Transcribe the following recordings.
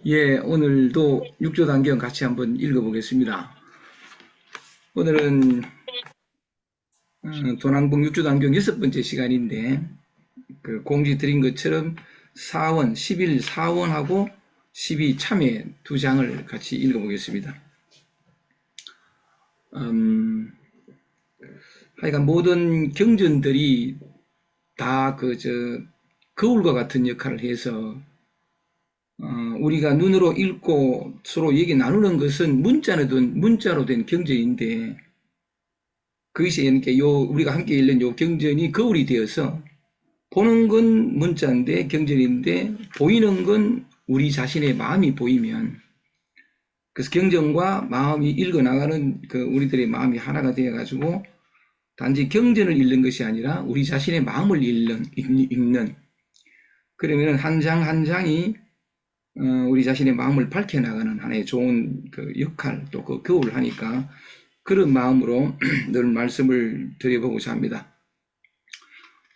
예, 오늘도 육조단경 같이 한번 읽어보겠습니다. 오늘은 도난봉 육조단경 6번째 시간인데 그 공지 드린 것처럼 4원, 11 4원하고 12 참회 두 장을 같이 읽어보겠습니다. 하여간 모든 경전들이 다 거울과 같은 역할을 해서 우리가 눈으로 읽고 서로 얘기 나누는 것은 문자로 된 경전인데 그것이 이렇게 우리가 함께 읽는 요 경전이 거울이 되어서 보는 건 문자인데 경전인데 보이는 건 우리 자신의 마음이 보이면 그래서 경전과 마음이 읽어나가는 그 우리들의 마음이 하나가 되어가지고 단지 경전을 읽는 것이 아니라 우리 자신의 마음을 읽는 그러면 한 장 한 장이 우리 자신의 마음을 밝혀나가는 하나의 좋은 그 역할 또 그 거울을 하니까 그런 마음으로 늘 말씀을 드려보고자 합니다.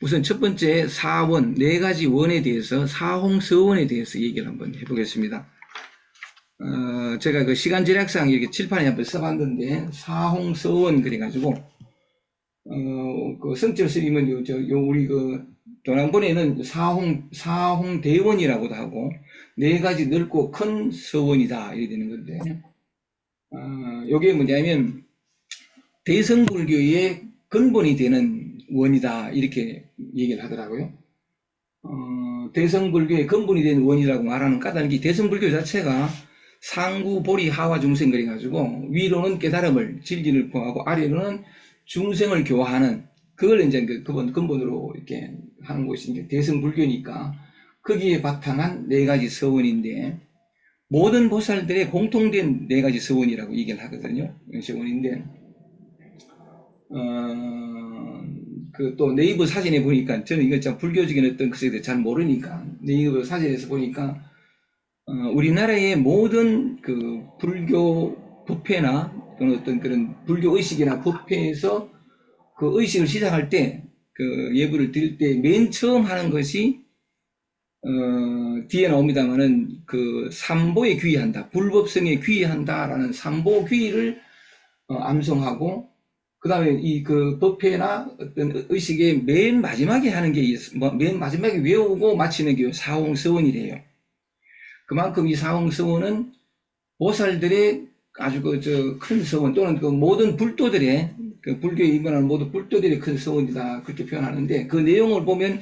우선 첫 번째 사원, 네 가지 원에 대해서 사홍서원에 대해서 얘기를 한번 해보겠습니다. 제가 그 시간 절약상 이렇게 칠판에 한번 써봤는데 사홍서원 그래가지고 그 성철 스님은 우리 그 도난본에는 사홍대원이라고도 하고 네 가지 넓고 큰 서원이다 이렇게 되는 건데 요게 뭐냐면 대성불교의 근본이 되는 원이다 이렇게 얘기를 하더라고요. 대성불교의 근본이 되는 원이라고 말하는 까닭이 대성불교 자체가 상구 보리 하와 중생 그래가지고 위로는 깨달음을 진리를 구하고 아래로는 중생을 교화하는 그걸 이제 그 근본으로 이렇게 하는 것이 이제 대성불교니까 거기에 바탕한 네 가지 서원인데 모든 보살들의 공통된 네 가지 서원이라고 얘기를 하거든요. 서원인데 그 또 네이버 사진에 보니까 저는 이거 참 불교적인 어떤 것에 대해 잘 모르니까 네이버 사진에서 보니까 우리나라의 모든 그 불교 법회나 어떤 그런 불교 의식이나 법회에서 그 의식을 시작할 때 그 예불을 드릴 때 맨 처음 하는 것이 뒤에 나옵니다만은 그 삼보에 귀의한다, 불법성에 귀의한다라는 삼보 귀의를 암송하고 그 다음에 이 그 법회나 어떤 의식의 맨 마지막에 하는 게 맨 마지막에 외우고 마치는 게 사홍서원이래요. 그만큼 이 사홍서원은 보살들의 아주 큰 서원 또는 그 모든 불도들의 그 불교에 입문하는 모든 불도들의 큰 서원이다 그렇게 표현하는데 그 내용을 보면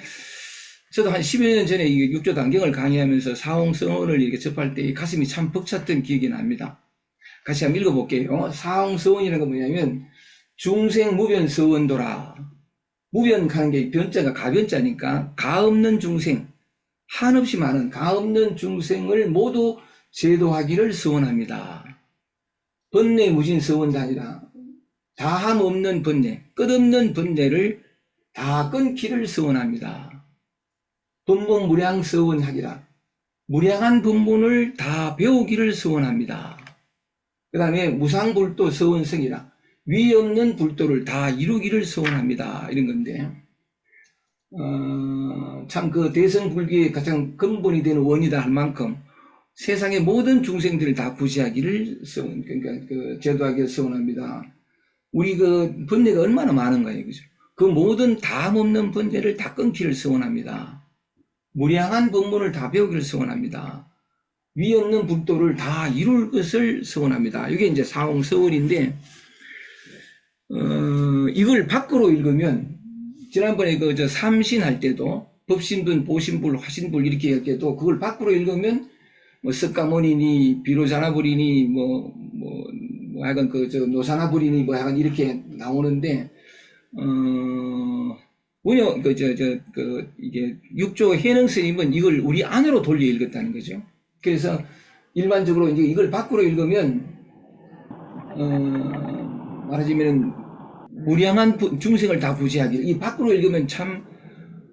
저도 한 10여 년 전에 이 육조 단경을 강의하면서 사홍서원을 이렇게 접할 때 가슴이 참 벅찼던 기억이 납니다. 같이 한번 읽어볼게요. 사홍서원이라는 건 뭐냐면 중생무변서원도라. 무변하는 게 변자가 가변자니까 가 없는 중생, 한없이 많은 가 없는 중생을 모두 제도하기를 서원합니다. 번뇌 무진 서원도 아니라 다함 없는 번뇌, 끝없는 번뇌를 다 끊기를 서원합니다. 번본 무량 서원하기라. 무량한 본문을 다 배우기를 서원합니다. 그 다음에 무상불도 서원성이라. 위 없는 불도를 다 이루기를 서원합니다. 이런 건데 참 그 대성불교의 가장 근본이 되는 원이다 할 만큼 세상의 모든 중생들을 다 구제하기를 그러니까 그 제도하기를 서원합니다. 우리 그 번뇌가 얼마나 많은가요, 그죠? 그 모든 담 없는 번뇌를 다 끊기를 서원합니다. 무량한 법문을 다 배우기를 서원합니다. 위 없는 불도를 다 이룰 것을 서원합니다. 이게 이제 사홍서원인데 이걸 밖으로 읽으면 지난번에 그 삼신 할 때도 법신분, 보신불, 화신불 이렇게 할 때도 그걸 밖으로 읽으면 뭐 석가모니니 비로자나불이니 하여간 노사나불이니 뭐 하여간 이렇게 나오는데 왜요? 이게 육조 해능 스님은 이걸 우리 안으로 돌려 읽었다는 거죠. 그래서 일반적으로 이제 이걸 밖으로 읽으면 말하자면 무량한 중생을 다 구제하기를 이 밖으로 읽으면 참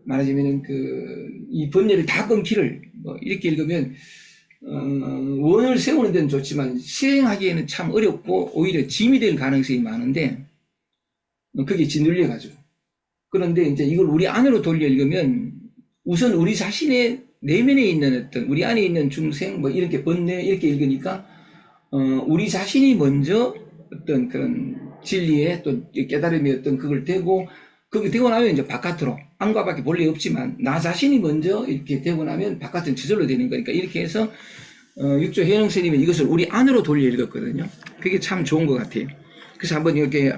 말하자면 이 번뇌를 다 끊기를 이렇게 읽으면 원을 세우는 데는 좋지만 시행하기에는 참 어렵고 오히려 짐이 될 가능성이 많은데 그게 짓눌려 가지고 그런데 이제 이걸 우리 안으로 돌려 읽으면 우선 우리 자신의 내면에 있는 어떤 우리 안에 있는 중생 뭐 이렇게 번뇌 이렇게 읽으니까 우리 자신이 먼저 어떤 그런 진리의 또 깨달음이 어떤 그걸 되고 그게 되고 나면 이제 바깥으로 안과 밖에 본래 없지만 나 자신이 먼저 이렇게 되고 나면 바깥은 저절로 되는 거니까 이렇게 해서 육조 해영 스님은 이것을 우리 안으로 돌려 읽었거든요. 그게 참 좋은 것 같아요. 그래서 한번 이렇게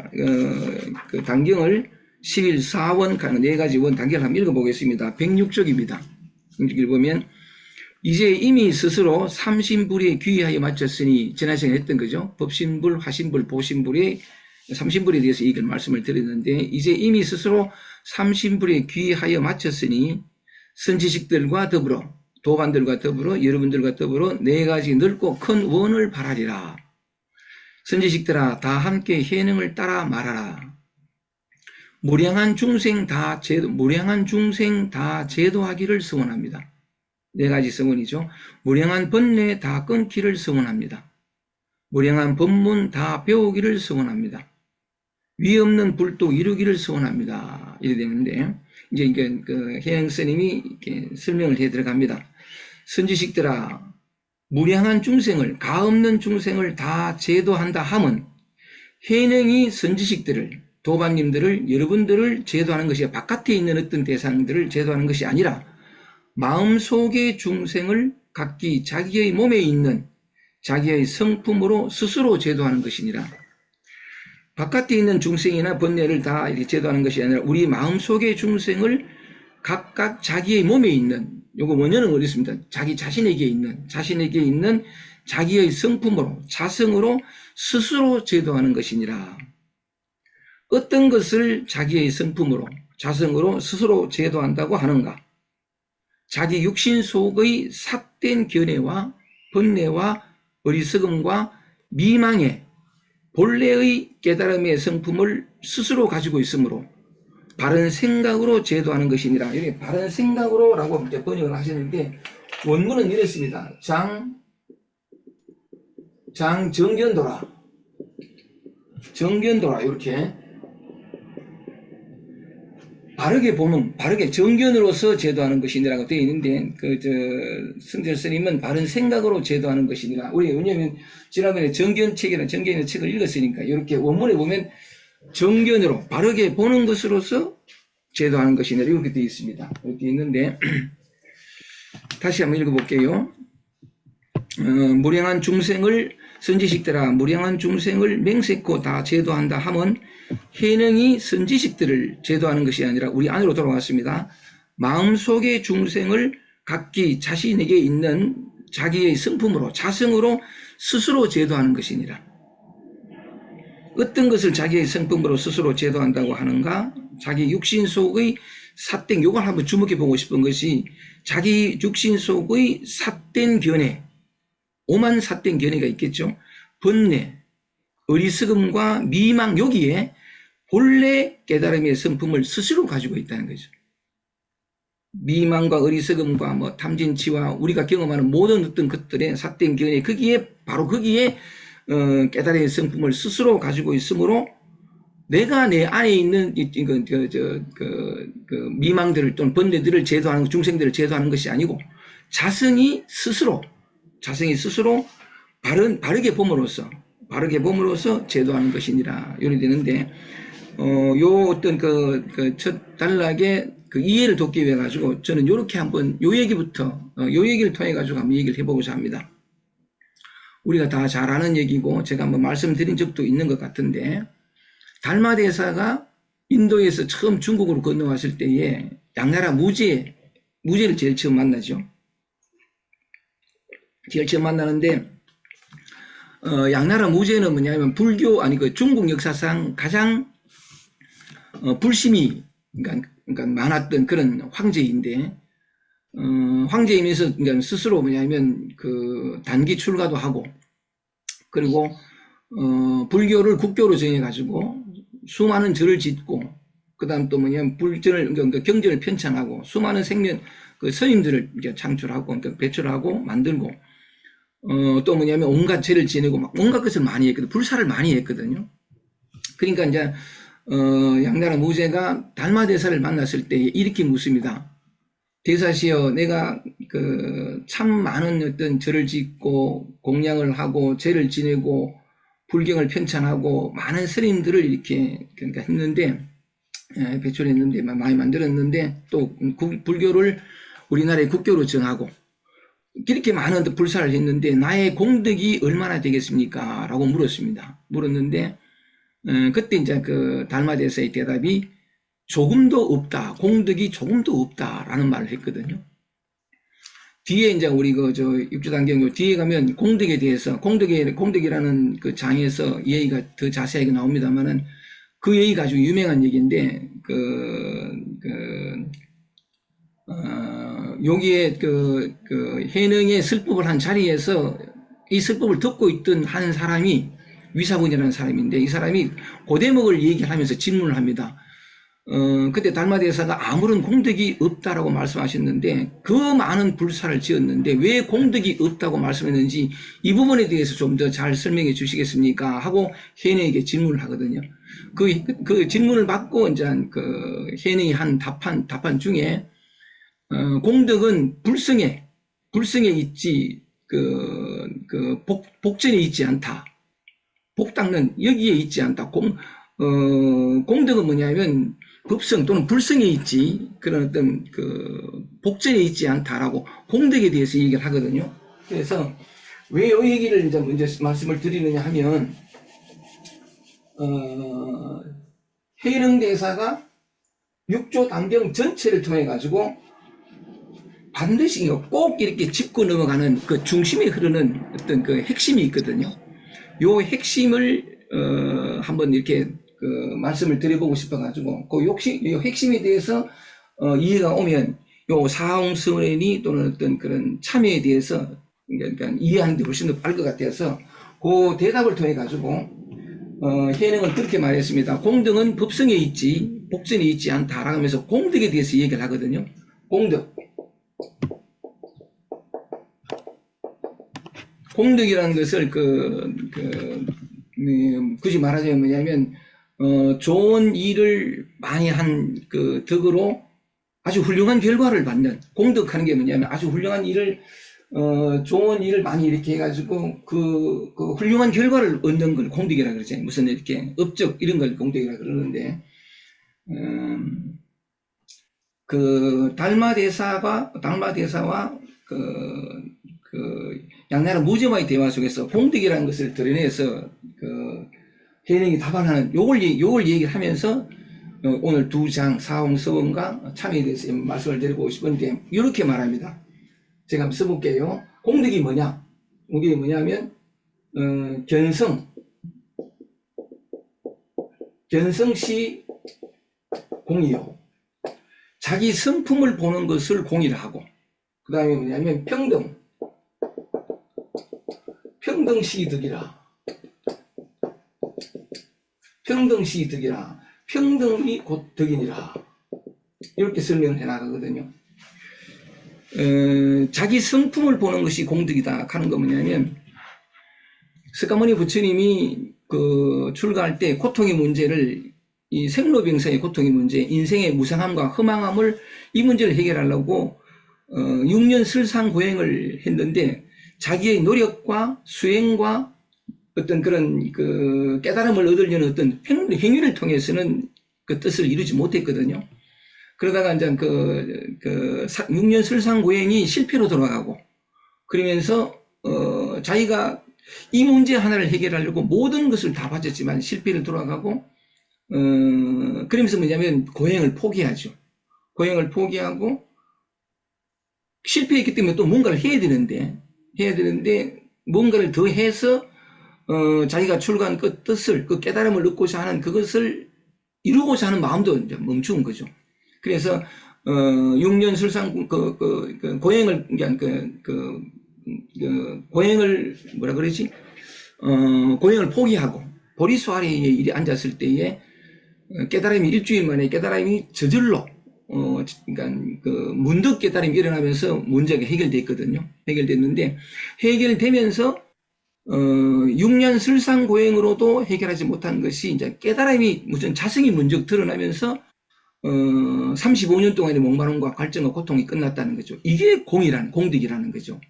그 단경을 11사원 네 가지 원 단경을 한번 읽어보겠습니다. 106쪽입니다. 여기 보면 이제 이미 스스로 삼신불에 귀하여 마쳤으니 지난 시간에 했던 거죠. 법신불, 화신불, 보신불의 삼신불에 대해서 이걸 말씀을 드렸는데 이제 이미 스스로 삼신불에 귀하여 마쳤으니 선지식들과 더불어 도반들과 더불어 여러분들과 더불어 네 가지 넓고 큰 원을 바라리라. 선지식들아 다 함께 해능을 따라 말하라. 무량한 중생 다 제도하기를 서원합니다. 네 가지 서원이죠. 무량한 번뇌 다 끊기를 서원합니다. 무량한 법문 다 배우기를 서원합니다. 위 없는 불도 이루기를 서원합니다. 이래 되는데 이제 이게 그 해영 스님이 이렇게 설명을 해 들어갑니다. 선지식들아 무량한 중생을 가없는 중생을 다 제도한다 함은 해능이 선지식들을 도반님들을 여러분들을 제도하는 것이 바깥에 있는 어떤 대상들을 제도하는 것이 아니라 마음속의 중생을 각기 자기의 몸에 있는 자기의 성품으로 스스로 제도하는 것이니라. 바깥에 있는 중생이나 번뇌를 다 이렇게 제도하는 것이 아니라 우리 마음속의 중생을 각각 자기의 몸에 있는 요거 원어는 어렵습니다. 자기 자신에게 있는 자기의 성품으로 자성으로 스스로 제도하는 것이니라. 어떤 것을 자기의 성품으로 자성으로 스스로 제도한다고 하는가? 자기 육신 속의 삿된 견해와 번뇌와 어리석음과 미망의 본래의 깨달음의 성품을 스스로 가지고 있으므로 바른 생각으로 제도하는 것이니라. 여기 바른 생각으로 라고 이제 번역을 하시는데 원문은 이렇습니다. 정견도라 이렇게 바르게 보면 바르게 정견으로서 제도하는 것이니라고 되어 있는데 승철 스님은 바른 생각으로 제도하는 것이니라. 우리 왜냐하면 지난번에 정견이라는 책을 읽었으니까 이렇게 원문에 보면 정견으로 바르게 보는 것으로서 제도하는 것이니라 이렇게 되어 있습니다. 이렇게 있는데 다시 한번 읽어볼게요. 무량한 중생을 선지식들아 무량한 중생을 맹세코 다 제도한다 함은 해능이 선지식들을 제도하는 것이 아니라 우리 안으로 돌아왔습니다. 마음속의 중생을 각기 자신에게 있는 자기의 성품으로 자성으로 스스로 제도하는 것이니라. 어떤 것을 자기의 성품으로 스스로 제도한다고 하는가? 자기 육신 속의 삿된, 요걸 한번 주목해 보고 싶은 것이 자기 육신 속의 삿된 견해, 오만 삿된 견해가 있겠죠. 번뇌, 어리석음과 미망, 여기에 본래 깨달음의 성품을 스스로 가지고 있다는 거죠. 미망과 어리석음과 뭐 탐진치와 우리가 경험하는 모든 어떤 것들의 삿된 견해, 바로 거기에 깨달음의 성품을 스스로 가지고 있으므로 내가 내 안에 있는 미망들을 또는 번뇌들을 제도하는 중생들을 제도하는 것이 아니고 자성이 스스로 바르게 봄으로써 제도하는 것이니라 요리 되는데 요 어떤 첫 단락의 이해를 돕기 위해 가지고 저는 요렇게 한번 요 얘기를 통해 가지고 한번 얘기를 해보고자 합니다. 우리가 다 잘 아는 얘기고 제가 한번 말씀드린 적도 있는 것 같은데 달마 대사가 인도에서 처음 중국으로 건너왔을 때에 양나라 무제를 제일 처음 만나죠. 제일 처음 만나는데 양나라 무제는 뭐냐면 중국 역사상 가장 불심이 그러니까 많았던 그런 황제인데 황제이면서 그러니까 스스로 뭐냐면 단기 출가도 하고 그리고 불교를 국교로 정해가지고 수많은 절을 짓고 그다음 또 뭐냐면 그러니까 경전을 편찬하고 수많은 스님들을 이렇게 창출하고 그러니까 배출하고 만들고 또 뭐냐면 온갖 죄를 지내고 막 온갖 것을 많이 했거든요. 불사를 많이 했거든요. 그러니까 이제 양나라 무제가 달마 대사를 만났을 때 이렇게 묻습니다. 대사시여, 내가 참 많은 어떤 절을 짓고 공양을 하고 제를 지내고 불경을 편찬하고 많은 스님들을 이렇게 그러니까 했는데 배출했는데 많이 만들었는데 또 불교를 우리나라의 국교로 정하고 이렇게 많은 불사를 했는데 나의 공덕이 얼마나 되겠습니까? 라고 물었습니다. 물었는데 그때 이제 그 달마대사의 대답이 조금도 없다. 공덕이 조금도 없다라는 말을 했거든요. 뒤에 이제 우리 육조단경 뒤에 가면 공덕에 대해서 공덕이라는 그 장에서 얘기가 더 자세하게 나옵니다만은 그 얘기가 아주 유명한 얘기인데 여기에 해능의 설법을 한 자리에서 이 설법을 듣고 있던 한 사람이 위사분이라는 사람인데 이 사람이 고대목을 얘기하면서 질문을 합니다. 그때 달마대사가 아무런 공덕이 없다라고 말씀하셨는데 그 많은 불사를 지었는데 왜 공덕이 없다고 말씀했는지 이 부분에 대해서 좀 더 잘 설명해 주시겠습니까? 하고 해능에게 질문을 하거든요. 그 질문을 받고 이제 해능이 한 답판 중에 공덕은 불성에 있지 복전에 있지 않다. 복당은 여기에 있지 않다. 공덕은 뭐냐면 법성 또는 불성에 있지 그런 어떤 복전에 있지 않다라고 공덕에 대해서 얘기를 하거든요. 그래서 왜 이 얘기를 이제 먼저 말씀을 드리느냐 하면 해능대사가 육조 단경 전체를 통해 가지고 반드시 꼭 이렇게 짚고 넘어가는 그 중심에 흐르는 어떤 그 핵심이 있거든요. 요 핵심을 한번 이렇게 말씀을 드려보고 싶어가지고 요 핵심에 대해서 이해가 오면 요 사홍스원이 또는 어떤 그런 참여에 대해서 그러니까 이해하는 데 훨씬 더 빠를 것 같아서 그 대답을 통해 가지고 해능은 그렇게 말했습니다. 공덕은 법성에 있지 복전에 있지 않다라고 하면서 공덕에 대해서 얘기를 하거든요. 공덕이라는 것을 굳이 말하자면 뭐냐면 좋은 일을 많이 한 그 덕으로 아주 훌륭한 결과를 받는 공덕하는 게 뭐냐면 아주 훌륭한 일을 좋은 일을 많이 이렇게 해가지고 그 훌륭한 결과를 얻는 걸 공덕이라 그러잖아요. 무슨 이렇게 업적 이런 걸 공덕이라 그러는데 그 달마대사와 양나라 무제와의 대화 속에서 공덕이라는 것을 드러내서 해능이 답안하는 요걸 얘기를 하면서 오늘 두 장 사홍서원과 참여에 대해서 말씀을 드리고 싶은데 이렇게 말합니다. 제가 한번 써볼게요. 공덕이 뭐냐? 공덕이 뭐냐면 견성시 공이요. 자기 성품을 보는 것을 공이라 하고 그 다음에 뭐냐면 평등시득이라 평등이 곧 덕이니라 이렇게 설명을 해나가거든요. 자기 성품을 보는 것이 공덕이다 하는 거 뭐냐면 석가모니 부처님이 출가할 때 고통의 문제를 이 생로병사의 고통의 문제, 인생의 무상함과 허망함을 이 문제를 해결하려고 6년 설상고행을 했는데 자기의 노력과 수행과 어떤 그런 깨달음을 얻으려는 어떤 행위를 통해서는 그 뜻을 이루지 못했거든요. 그러다가 이제 6년 설상고행이 실패로 돌아가고 그러면서 자기가 이 문제 하나를 해결하려고 모든 것을 다 바쳤지만 실패로 돌아가고 그러면서 뭐냐면 고행을 포기하죠. 고행을 포기하고 실패했기 때문에 또 뭔가를 해야 되는데 뭔가를 더 해서 자기가 출가한 그 뜻을 그 깨달음을 얻고자 하는 그것을 이루고자 하는 마음도 이제 멈춘 거죠. 그래서 6년 설상 고행을 고행을 뭐라 그러지? 고행을 포기하고 보리수 아래에 일이 앉았을 때에 깨달음이 일주일 만에 깨달음이 저절로 그러니까 문득 깨달음이 일어나면서 문제가 해결됐거든요. 해결됐는데 해결되면서 6년 설상고행으로도 해결하지 못한 것이 이제 깨달음이 무슨 자성이 문득 드러나면서 35년 동안의 목마름과 갈증과 고통이 끝났다는 거죠. 이게 공덕이라는 거죠.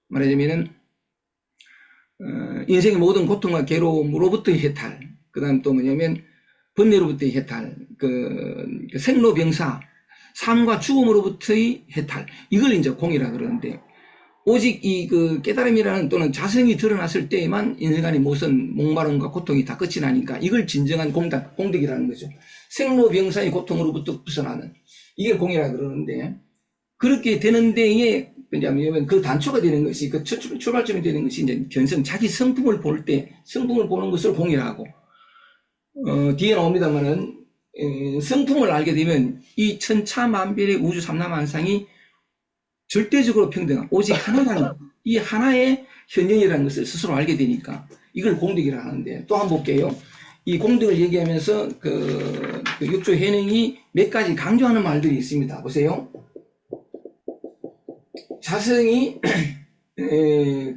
말하자면은 인생의 모든 고통과 괴로움으로부터의 해탈, 그 다음 또 뭐냐면 번뇌로부터의 해탈, 그 생로병사, 삶과 죽음으로부터의 해탈, 이걸 이제 공이라 그러는데, 오직 그 깨달음이라는 또는 자성이 드러났을 때에만 인생간의 모든 목마름과 고통이 다 끝이 나니까 이걸 진정한 공덕이라는 거죠. 생로병사의 고통으로부터 벗어나는, 이게 공이라 그러는데, 그렇게 되는 데에 왜냐하면 그 단초가 되는 것이, 그 출발점이 되는 것이 이제 견성, 자기 성품을 볼 때 성품을 보는 것을 공이라고, 뒤에 나옵니다만은 성품을 알게 되면 이 천차만별의 우주 삼라만상이 절대적으로 평등한 오직 하나라는, 이 하나의 현현이라는 것을 스스로 알게 되니까 이걸 공덕이라 하는데, 또 한번 볼게요. 이 공덕을 얘기하면서 그 육조 해능이 몇 가지 강조하는 말들이 있습니다. 보세요. 자성이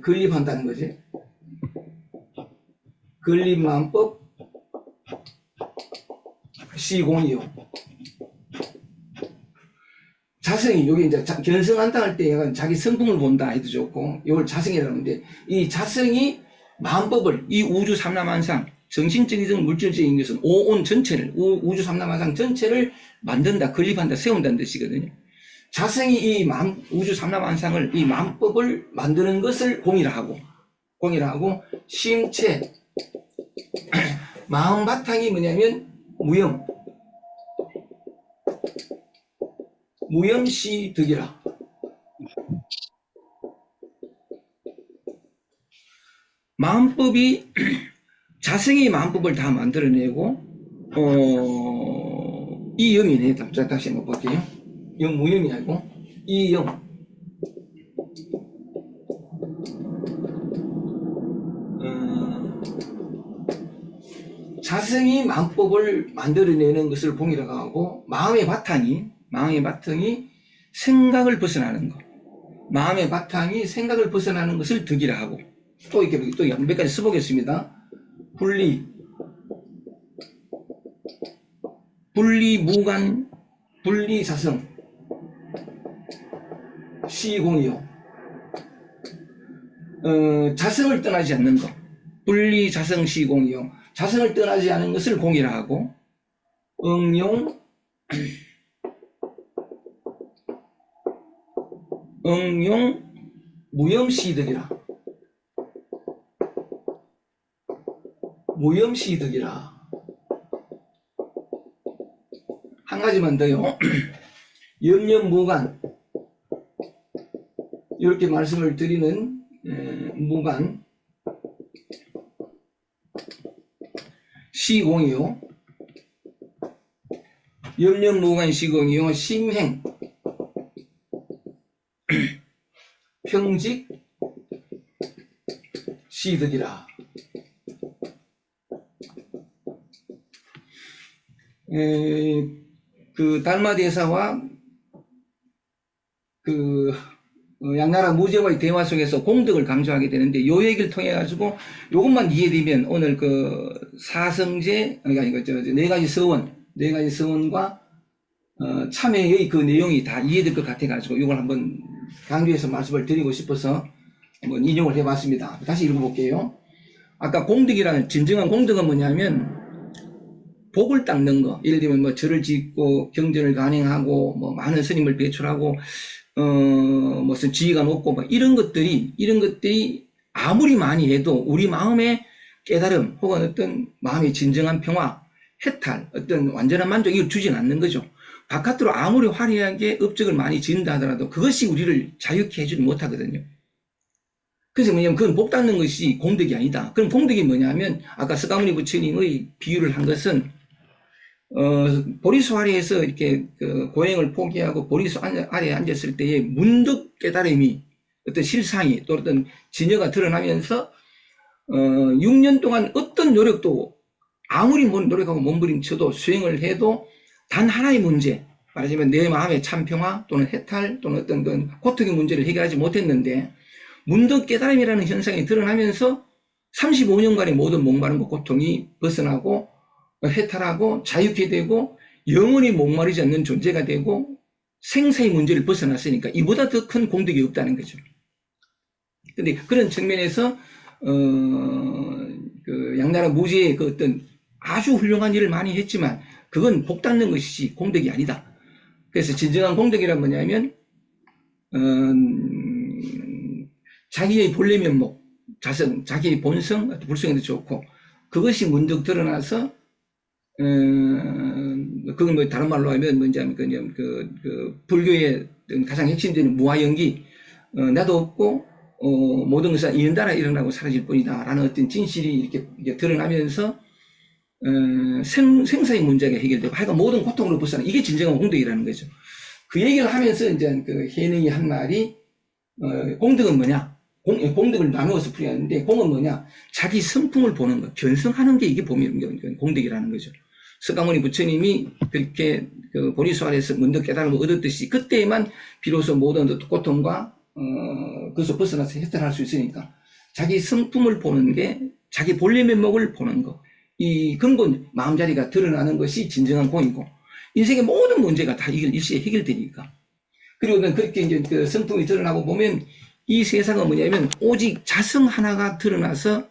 건립한다는 거지. 건립만법 시공이요. 자성이, 여기 이제 견성한다 할 때 자기 성품을 본다 해도 좋고, 이걸 자성이라는데, 이 자성이 만법을, 이 우주 삼라만상, 정신적이든 물질적인 것은 오온 전체를, 우주 삼라만상 전체를 만든다, 건립한다, 세운다는 뜻이거든요. 자성이 이 우주 삼라만상을, 이 만법을 만드는 것을 공이라 하고, 심체, 마음 바탕이 뭐냐면 무염시득이라. 마음법이 자성이 마음법을 다 만들어내고, 이 영이네. 다시 한번 볼게요. 무염이 아니고 이 영. 자성이 마음법을 만들어내는 것을 공이라고 하고, 마음의 바탕이 생각을 벗어나는 것, 마음의 바탕이 생각을 벗어나는 것을 득이라 하고, 또 이렇게 또 몇 가지 써보겠습니다. 분리무관, 분리자성, 시공이요. 자성을 떠나지 않는 것, 분리자성 시공이요. 자성을 떠나지 않은 것을 공이라 하고, 응용 무염시득이라. 한 가지만 더요. 염려무관, 이렇게 말씀을 드리는 무관 시공이요. 염려무관 시공이요. 심행 평직 시득이라. 그 달마대사와 그 양나라 무제와의 대화 속에서 공덕을 강조하게 되는데, 이 얘기를 통해 가지고 이것만 이해되면 오늘 그 사성제, 그러니까 네 가지 서원과 참회의 그 내용이 다 이해될 것 같아 가지고 이걸 한번 강조해서 말씀을 드리고 싶어서 한번 인용을 해봤습니다. 다시 읽어볼게요. 아까 공덕이라는, 진정한 공덕은 뭐냐면 복을 닦는 거, 예를 들면 뭐 절을 짓고 경전을 간행하고 뭐 많은 스님을 배출하고 무슨 지위가 높고 뭐 이런 것들이 아무리 많이 해도 우리 마음의 깨달음 혹은 어떤 마음의 진정한 평화, 해탈, 어떤 완전한 만족, 이걸 주진 않는 거죠. 바깥으로 아무리 화려하게 업적을 많이 지은다 하더라도 그것이 우리를 자유케 해주지 못하거든요. 그래서 뭐냐면 그건 복 닦는 것이 공덕이 아니다. 그럼 공덕이 뭐냐면 아까 서가모니 부처님의 비유를 한 것은 보리수 아래에서 이렇게 그 고행을 포기하고 보리수 아래에 앉았을 때의 문득 깨달음이, 어떤 실상이 또 어떤 진여가 드러나면서 6년 동안 어떤 노력도, 아무리 노력하고 몸부림쳐도 수행을 해도 단 하나의 문제, 말하자면 내 마음의 참평화 또는 해탈 또는 어떤 고통의 문제를 해결하지 못했는데, 문득 깨달음이라는 현상이 드러나면서 35년간의 모든 목마름과 고통이 벗어나고 해탈하고 자유케 되고 영원히 목마르지 않는 존재가 되고 생사의 문제를 벗어났으니까 이보다 더 큰 공덕이 없다는 거죠. 근데 그런 측면에서 그 양나라 무지의 그 어떤 아주 훌륭한 일을 많이 했지만 그건 복 닦는 것이지 공덕이 아니다. 그래서 진정한 공덕이란 뭐냐면 자기의 본래 면목, 자성, 자기의 본성, 불성에도 좋고 그것이 문득 드러나서 그건 뭐 다른 말로 하면 뭔지 하면 그 불교의 가장 핵심적인 무아연기, 나도 없고 모든 것은 이른따라 일어나고 사라질 뿐이다 라는 어떤 진실이 이렇게 드러나면서 생사의 문제가 해결되고 하여간 모든 고통으로 벗어나 이게 진정한 공덕이라는 거죠. 그 얘기를 하면서 이제 그 혜능이 한 말이 공덕은 뭐냐? 공덕을 나누어서 풀이하는데 공은 뭐냐? 자기 성품을 보는 것, 견성하는 게 이게 공덕이라는 거죠. 석가모니 부처님이 그렇게 그 보리수활에서 문득 깨달음을 얻었듯이 그때만 비로소 모든 고통과 그것을 벗어나서 해탈할 수 있으니까 자기 성품을 보는 게 자기 본래 면목을 보는 것, 이 근본 마음자리가 드러나는 것이 진정한 공이고 인생의 모든 문제가 다 일시에 해결되니까. 그리고 그렇게 이제 그 성품이 드러나고 보면 이 세상은 뭐냐면 오직 자성 하나가 드러나서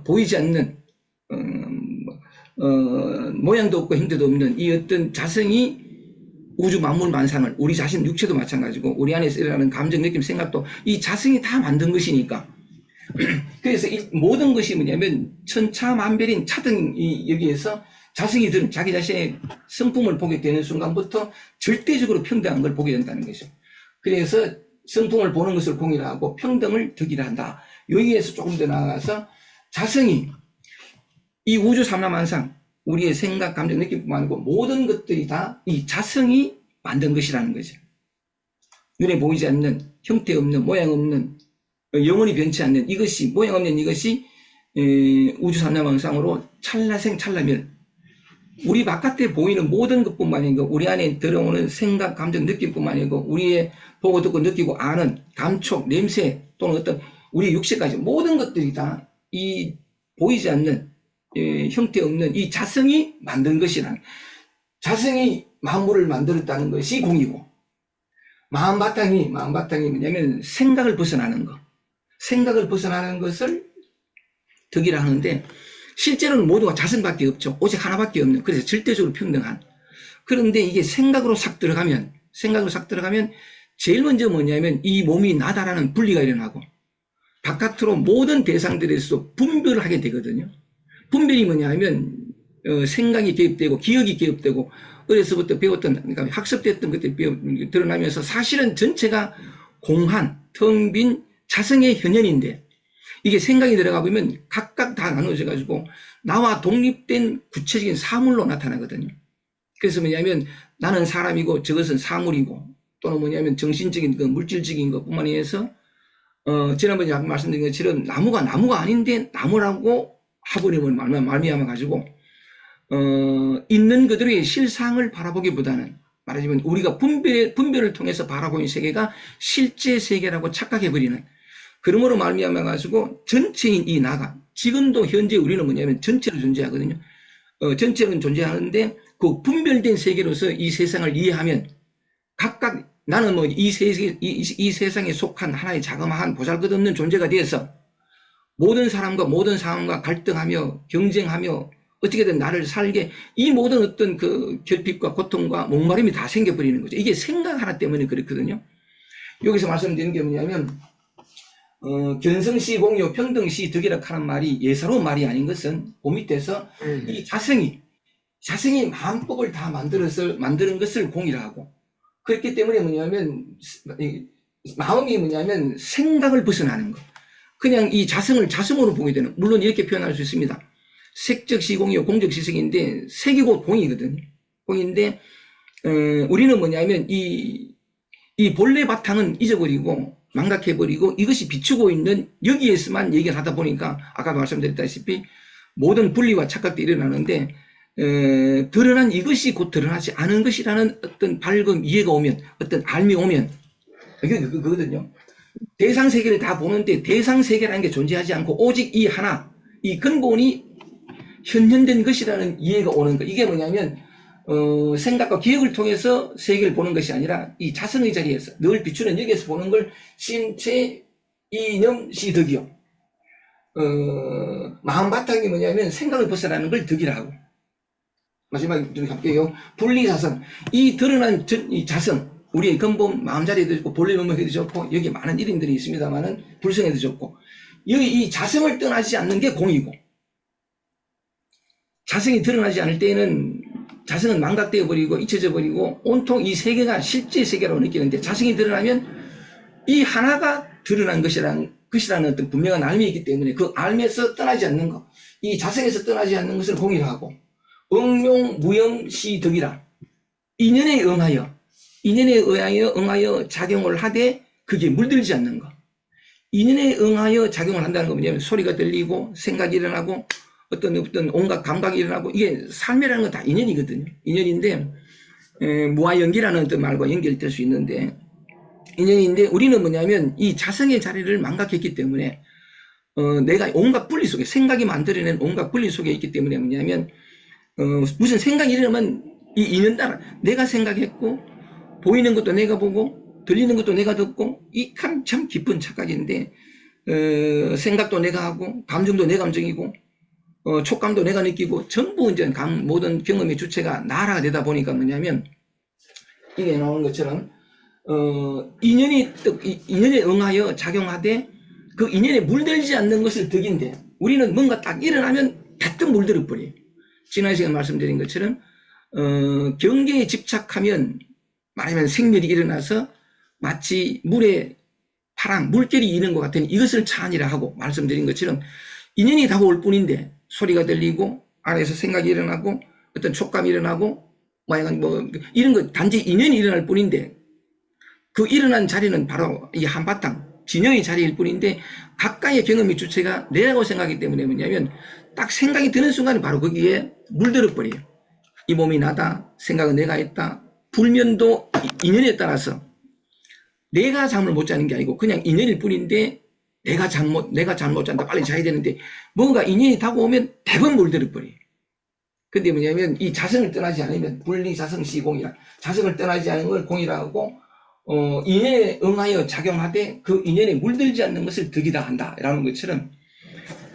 보이지 않는 모양도 없고 형태도 없는 이 어떤 자성이 우주 만물 만상을 우리 자신 육체도 마찬가지고 우리 안에서 일어나는 감정, 느낌, 생각도 이 자성이 다 만든 것이니까 그래서 이 모든 것이 뭐냐면 천차만별인 차등이 여기에서 자성이 드는 자기 자신의 성품을 보게 되는 순간부터 절대적으로 평등한 걸 보게 된다는 거죠. 그래서 성품을 보는 것을 공이라 하고 평등을 덕이라 한다. 여기에서 조금 더 나아가서 자성이 이 우주 삼라만상 우리의 생각, 감정, 느낌뿐만 아니고 모든 것들이 다 이 자성이 만든 것이라는 거죠. 눈에 보이지 않는 형태 없는 모양 없는 영원히 변치 않는 이것이 모양 없는 이것이 우주 삼라만상으로 찰나생 찰나멸 우리 바깥에 보이는 모든 것뿐만 아니고 우리 안에 들어오는 생각, 감정, 느낌뿐만 아니고 우리의 보고 듣고 느끼고 아는 감촉, 냄새 또는 어떤 우리 육체까지 모든 것들이 다 이 보이지 않는 형태 없는 이 자성이 만든 것이란 자성이 만물을 만들었다는 것이 공이고 마음바탕이 뭐냐면 생각을 벗어나는 것 생각을 벗어나는 것을 덕이라 하는데 실제로는 모두가 자성밖에 없죠. 오직 하나밖에 없는 그래서 절대적으로 평등한 그런데 이게 생각으로 싹 들어가면 제일 먼저 뭐냐면 이 몸이 나다라는 분리가 일어나고 바깥으로 모든 대상들에서 분별을 하게 되거든요. 분별이 뭐냐 하면 생각이 개입되고 기억이 개입되고 어려서부터 배웠던 그러니까 학습됐던 것들이 드러나면서 사실은 전체가 공한 텅 빈 자성의 현현인데 이게 생각이 들어가 보면 각각 다 나눠져 가지고 나와 독립된 구체적인 사물로 나타나거든요. 그래서 뭐냐면 나는 사람이고 저것은 사물이고 또는 뭐냐면 정신적인 그 물질적인 것뿐만 아니라 지난번에 말씀드린 것처럼 나무가 아닌데 나무라고 하버리면 말미암아 가지고 있는 그들의 실상을 바라보기보다는 말하자면 우리가 분별을 통해서 바라보는 세계가 실제 세계라고 착각해버리는 그러므로 말미암아 가지고 전체인 이 나가 지금도 현재 우리는 뭐냐면 전체로 존재하거든요. 전체는 존재하는데 그 분별된 세계로서 이 세상을 이해하면 각각 나는 뭐 이 세상에 속한 하나의 자그마한 보잘것없는 존재가 되어서 모든 사람과 모든 상황과 갈등하며 경쟁하며 어떻게든 나를 살게 이 모든 어떤 그 결핍과 고통과 목마름이 다 생겨버리는 거죠. 이게 생각 하나 때문에 그렇거든요. 여기서 말씀드리는 게 뭐냐면 견성시 공유 평등시 덕이라 하는 말이 예사로운 말이 아닌 것은 그 밑에서 이 자성이 마음법을 다 만드는 것을 공이라 하고 그렇기 때문에 뭐냐면 마음이 뭐냐면 생각을 벗어나는 것 그냥 이 자성을 자성으로 보게 되는 물론 이렇게 표현할 수 있습니다. 색적 시공이요 공적 시성인데 색이 곧 공이거든요. 공인데 우리는 뭐냐면 이 본래 바탕은 잊어버리고 망각해버리고 이것이 비추고 있는 여기에서만 얘기를 하다 보니까 아까도 말씀드렸다시피 모든 분리와 착각들이 일어나는데 드러난 이것이 곧 드러나지 않은 것이라는 어떤 밝음 이해가 오면 어떤 알미 오면 이게 그거거든요. 대상 세계를 다 보는데 대상 세계라는 게 존재하지 않고 오직 이 하나 이 근본이 현현된 것이라는 이해가 오는 거 이게 뭐냐면 생각과 기억을 통해서 세계를 보는 것이 아니라 이 자성의 자리에서 늘 비추는 여기에서 보는 걸 심체 이념 시덕이요. 마음 바탕이 뭐냐면 생각을 벗어나는 걸 덕이라 하고, 마지막에 좀 갈게요. 분리자성. 이 드러난 이 자성, 우리의 근본 마음자리에도 있고 본래 면목에도 좋고 여기 많은 일인들이 있습니다만은 불성에도 좋고, 여기 이 자성을 떠나지 않는 게 공이고, 자성이 드러나지 않을 때에는 자성은 망각되어 버리고 잊혀져 버리고 온통 이 세계가 실제 세계라고 느끼는데, 자성이 드러나면 이 하나가 드러난 것이라는 어떤 분명한 알미 있기 때문에 그 알미에서 떠나지 않는 것, 이 자성에서 떠나지 않는 것을 공이라 하고, 응용 무형 시덕이라, 인연에 응하여 작용을 하되 그게 물들지 않는 것. 인연에 응하여 작용을 한다는 건 뭐냐면 소리가 들리고 생각이 일어나고 어떤 온갖 감각이 일어나고, 이게 삶이라는 건 다 인연이거든요. 인연인데 무아연기라는 어떤 말과 연결될 수 있는데, 인연인데 우리는 뭐냐면 이 자성의 자리를 망각했기 때문에 내가 온갖 분리 속에, 생각이 만들어낸 온갖 분리 속에 있기 때문에 뭐냐면 무슨 생각이 일어나면 이 인연 따라 내가 생각했고 보이는 것도 내가 보고 들리는 것도 내가 듣고, 이 참 깊은 착각인데, 생각도 내가 하고 감정도 내 감정이고 촉감도 내가 느끼고 전부 이제 모든 경험의 주체가 나라가 되다 보니까 뭐냐면 이게 나오는 것처럼 인연에 응하여 작용하되 그 인연에 물들지 않는 것을 덕인데, 우리는 뭔가 딱 일어나면 대뜸 물들어 버려요. 지난 시간에 말씀드린 것처럼 경계에 집착하면 말하면 생멸이 일어나서 마치 물에 물결이 이는 것 같으니 이것을 차안이라 하고, 말씀드린 것처럼 인연이 다가올 뿐인데 소리가 들리고 안에서 생각이 일어나고 어떤 촉감이 일어나고 뭐 이런 것 단지 인연이 일어날 뿐인데, 그 일어난 자리는 바로 이 한바탕 진영의 자리일 뿐인데 가까이의 경험의 주체가 내라고 생각하기 때문에 뭐냐면 딱 생각이 드는 순간에 바로 거기에 물들어 버려요. 이 몸이 나다, 생각은 내가 했다. 불면도 인연에 따라서 내가 잠을 못 자는 게 아니고 그냥 인연일 뿐인데 내가 잠 못 잔다, 빨리 자야 되는데 뭔가 인연이 다가오면 대번 물들어 버려요. 근데 뭐냐면 이 자성을 떠나지 않으면 분리자성시공이라, 자성을 떠나지 않은 걸 공이라 하고, 인연에 응하여 작용하되 그 인연에 물들지 않는 것을 덕이다 한다 라는 것처럼,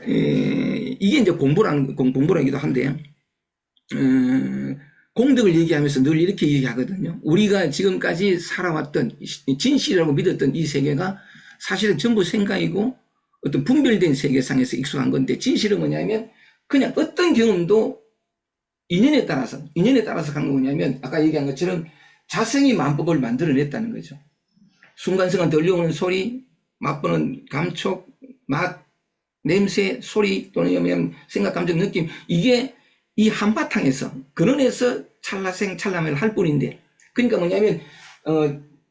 이게 이제 공부라기도 한데, 공덕을 얘기하면서 늘 이렇게 얘기하거든요. 우리가 지금까지 살아왔던 진실이라고 믿었던 이 세계가 사실은 전부 생각이고 어떤 분별된 세계상에서 익숙한 건데, 진실은 뭐냐면 그냥 어떤 경험도 인연에 따라서 간 거냐면 아까 얘기한 것처럼 자성이 만법을 만들어냈다는 거죠. 순간순간 들려오는 소리, 맛보는 감촉, 맛, 냄새, 소리 또는 생각, 감정, 느낌, 이게 이 한바탕에서 근원에서 찰나생찰나를 할 뿐인데, 그러니까 뭐냐면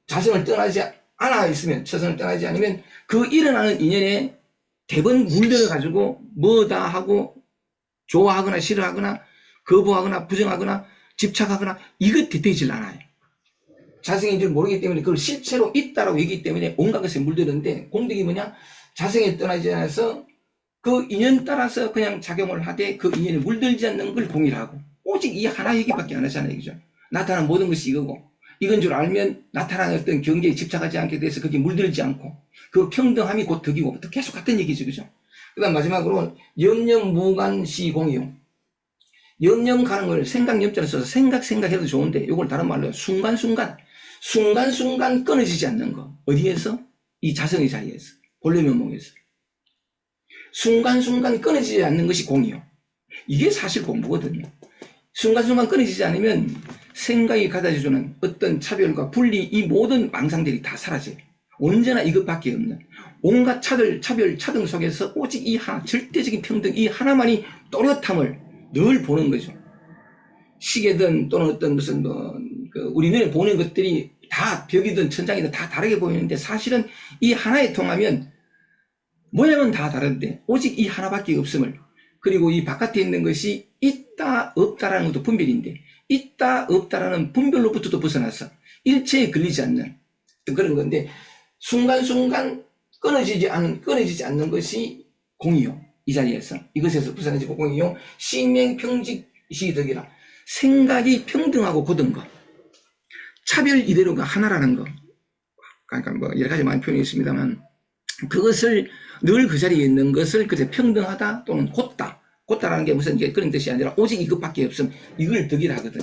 자성을 떠나지 않아 있으면, 처성을 떠나지 않으면 그 일어나는 인연에 대번 물들어 가지고 뭐다 하고 좋아하거나 싫어하거나 거부하거나 부정하거나 집착하거나 이것 되질 않아요. 자성인 줄 모르기 때문에 그걸 실체로 있다라고 얘기하기 때문에 온갖 것에 물드는데, 공덕이 뭐냐? 자성에 떠나지 않아서 그 인연 따라서 그냥 작용을 하되 그 인연에 물들지 않는 걸 공이라고, 오직 이 하나 얘기밖에 안 하잖아요. 그죠? 나타난 모든 것이 이거고, 이건 줄 알면 나타나는 어떤 경계에 집착하지 않게 돼서 그게 물들지 않고 그 평등함이 곧 덕이고, 계속 같은 얘기죠. 그죠? 그 다음 마지막으로 염념무관시공이요. 염념 가는 걸 생각 염자를 써서 생각해도 좋은데, 이걸 다른 말로 순간순간 끊어지지 않는 거. 어디에서? 이 자성의 자리에서, 본래 면목에서 순간순간 끊어지지 않는 것이 공이요. 이게 사실 공부거든요. 순간순간 끊어지지 않으면 생각이 가져주는 어떤 차별과 분리, 이 모든 망상들이 다 사라져요. 언제나 이것밖에 없는 온갖 차별, 차등 속에서 오직 이 하나, 절대적인 평등, 이 하나만이 또렷함을 늘 보는 거죠. 시계든 또는 어떤 무슨 우리 눈에 보는 것들이 다 벽이든 천장이든 다 다르게 보이는데, 사실은 이 하나에 통하면 모양은 다 다른데 오직 이 하나밖에 없음을, 그리고 이 바깥에 있는 것이 있다 없다라는 것도 분별인데, 있다 없다라는 분별로부터도 벗어나서 일체에 걸리지 않는 그런 건데, 순간순간 끊어지지 않는 것이 공이요. 이 자리에서 이것에서 벗어나지고 공이요. 생명평직시덕이라, 생각이 평등하고 고든 거, 차별 이대로가 하나라는 거. 그러니까 뭐 여러 가지 많은 표현이 있습니다만 그것을 늘 그 자리에 있는 것을 그저 평등하다 또는 곧다. 곧다라는 게 무슨 그런 뜻이 아니라 오직 이것밖에 없음. 이걸 덕이라 하거든.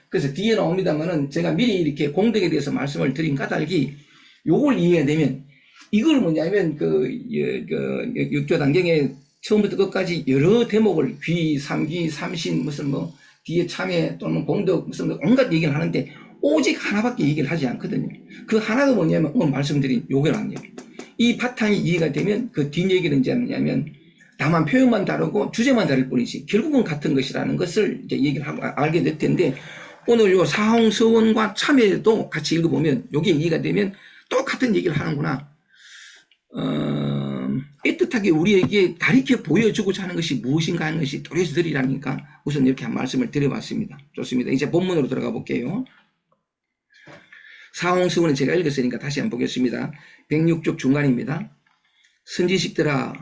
그래서 뒤에 나옵니다만은 제가 미리 이렇게 공덕에 대해서 말씀을 드린 까닭이 요걸 이해되면 이걸 뭐냐면 육조단경에 처음부터 끝까지 여러 대목을 귀, 삼기, 삼신 무슨 뭐 뒤에 참회 또는 공덕 무슨 뭐 온갖 얘기를 하는데 오직 하나밖에 얘기를 하지 않거든요. 그 하나가 뭐냐면 오늘 말씀드린 요거란요. 이 바탕이 이해가 되면 그 뒷얘기는 이제 뭐냐면 다만 표현만 다르고 주제만 다를 뿐이지 결국은 같은 것이라는 것을 이제 얘기를 하고 알게 될 텐데 오늘 요 사홍서원과 참회도 같이 읽어보면 요게 이해가 되면 똑같은 얘기를 하는구나. 애틋하게 우리에게 가리켜 보여주고자 하는 것이 무엇인가 하는 것이 또래서들이라니까 우선 이렇게 한 말씀을 드려봤습니다. 좋습니다. 이제 본문으로 들어가 볼게요. 사홍서원은 제가 읽었으니까 다시 한번 보겠습니다. 106쪽 중간입니다. 선지식들아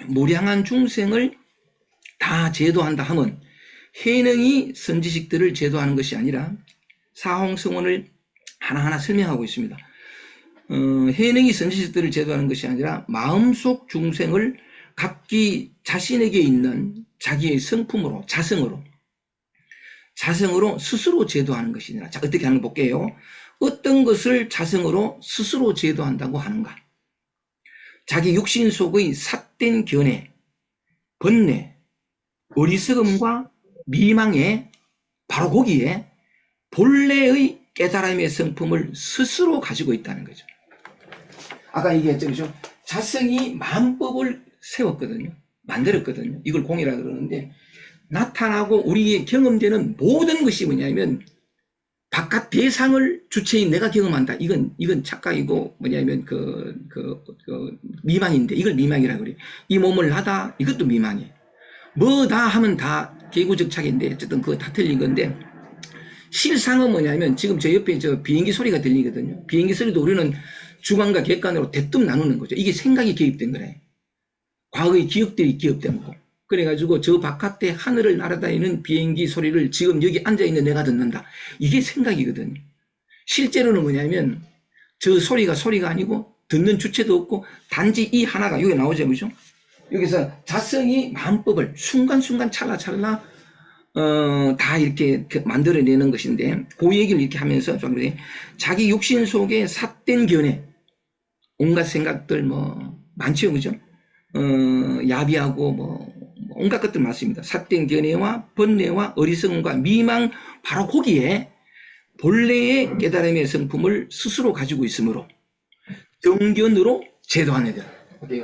무량한 중생을 다 제도한다 하면 해능이 선지식들을 제도하는 것이 아니라 사홍성원을 하나하나 설명하고 있습니다. 해능이 선지식들을 제도하는 것이 아니라 마음속 중생을 각기 자신에게 있는 자기의 성품으로 자성으로 스스로 제도하는 것이니라. 자, 어떻게 하는 거 볼게요. 어떤 것을 자성으로 스스로 제도한다고 하는가. 자기 육신 속의 삿된 견해, 번뇌, 어리석음과 미망에 바로 거기에 본래의 깨달음의 성품을 스스로 가지고 있다는 거죠. 아까 얘기했죠. 그죠? 자성이 만법을 세웠거든요. 만들었거든요. 이걸 공이라 그러는데 나타나고 우리의 경험되는 모든 것이 뭐냐면 바깥 대상을 주체인 내가 경험한다. 이건 착각이고 뭐냐면 미망인데 이걸 미망이라 그래. 이 몸을 하다 이것도 미망이에요. 뭐다 하면 다 개구적착인데 어쨌든 그거 다 틀린 건데 실상은 뭐냐면 지금 저 옆에 저 비행기 소리가 들리거든요. 비행기 소리도 우리는 주관과 객관으로 대뜸 나누는 거죠. 이게 생각이 개입된 거래. 과거의 기억들이 기억된 거. 그래가지고 저 바깥에 하늘을 날아다니는 비행기 소리를 지금 여기 앉아있는 내가 듣는다. 이게 생각이거든요. 실제로는 뭐냐면 저 소리가 아니고 듣는 주체도 없고 단지 이 하나가 여기 나오죠. 그죠? 여기서 자성이 마음법을 순간순간 찰나찰나 다 이렇게 만들어내는 것인데 그 얘기를 이렇게 하면서 좀 자기 육신 속에 삿된 견해 온갖 생각들 뭐 많죠. 그죠? 야비하고 뭐 온갖 것들 많습니다. 삿된 견해와 번뇌와 어리석음과 미망 바로 거기에 본래의 깨달음의 성품을 스스로 가지고 있으므로 정견으로 제도하느니라.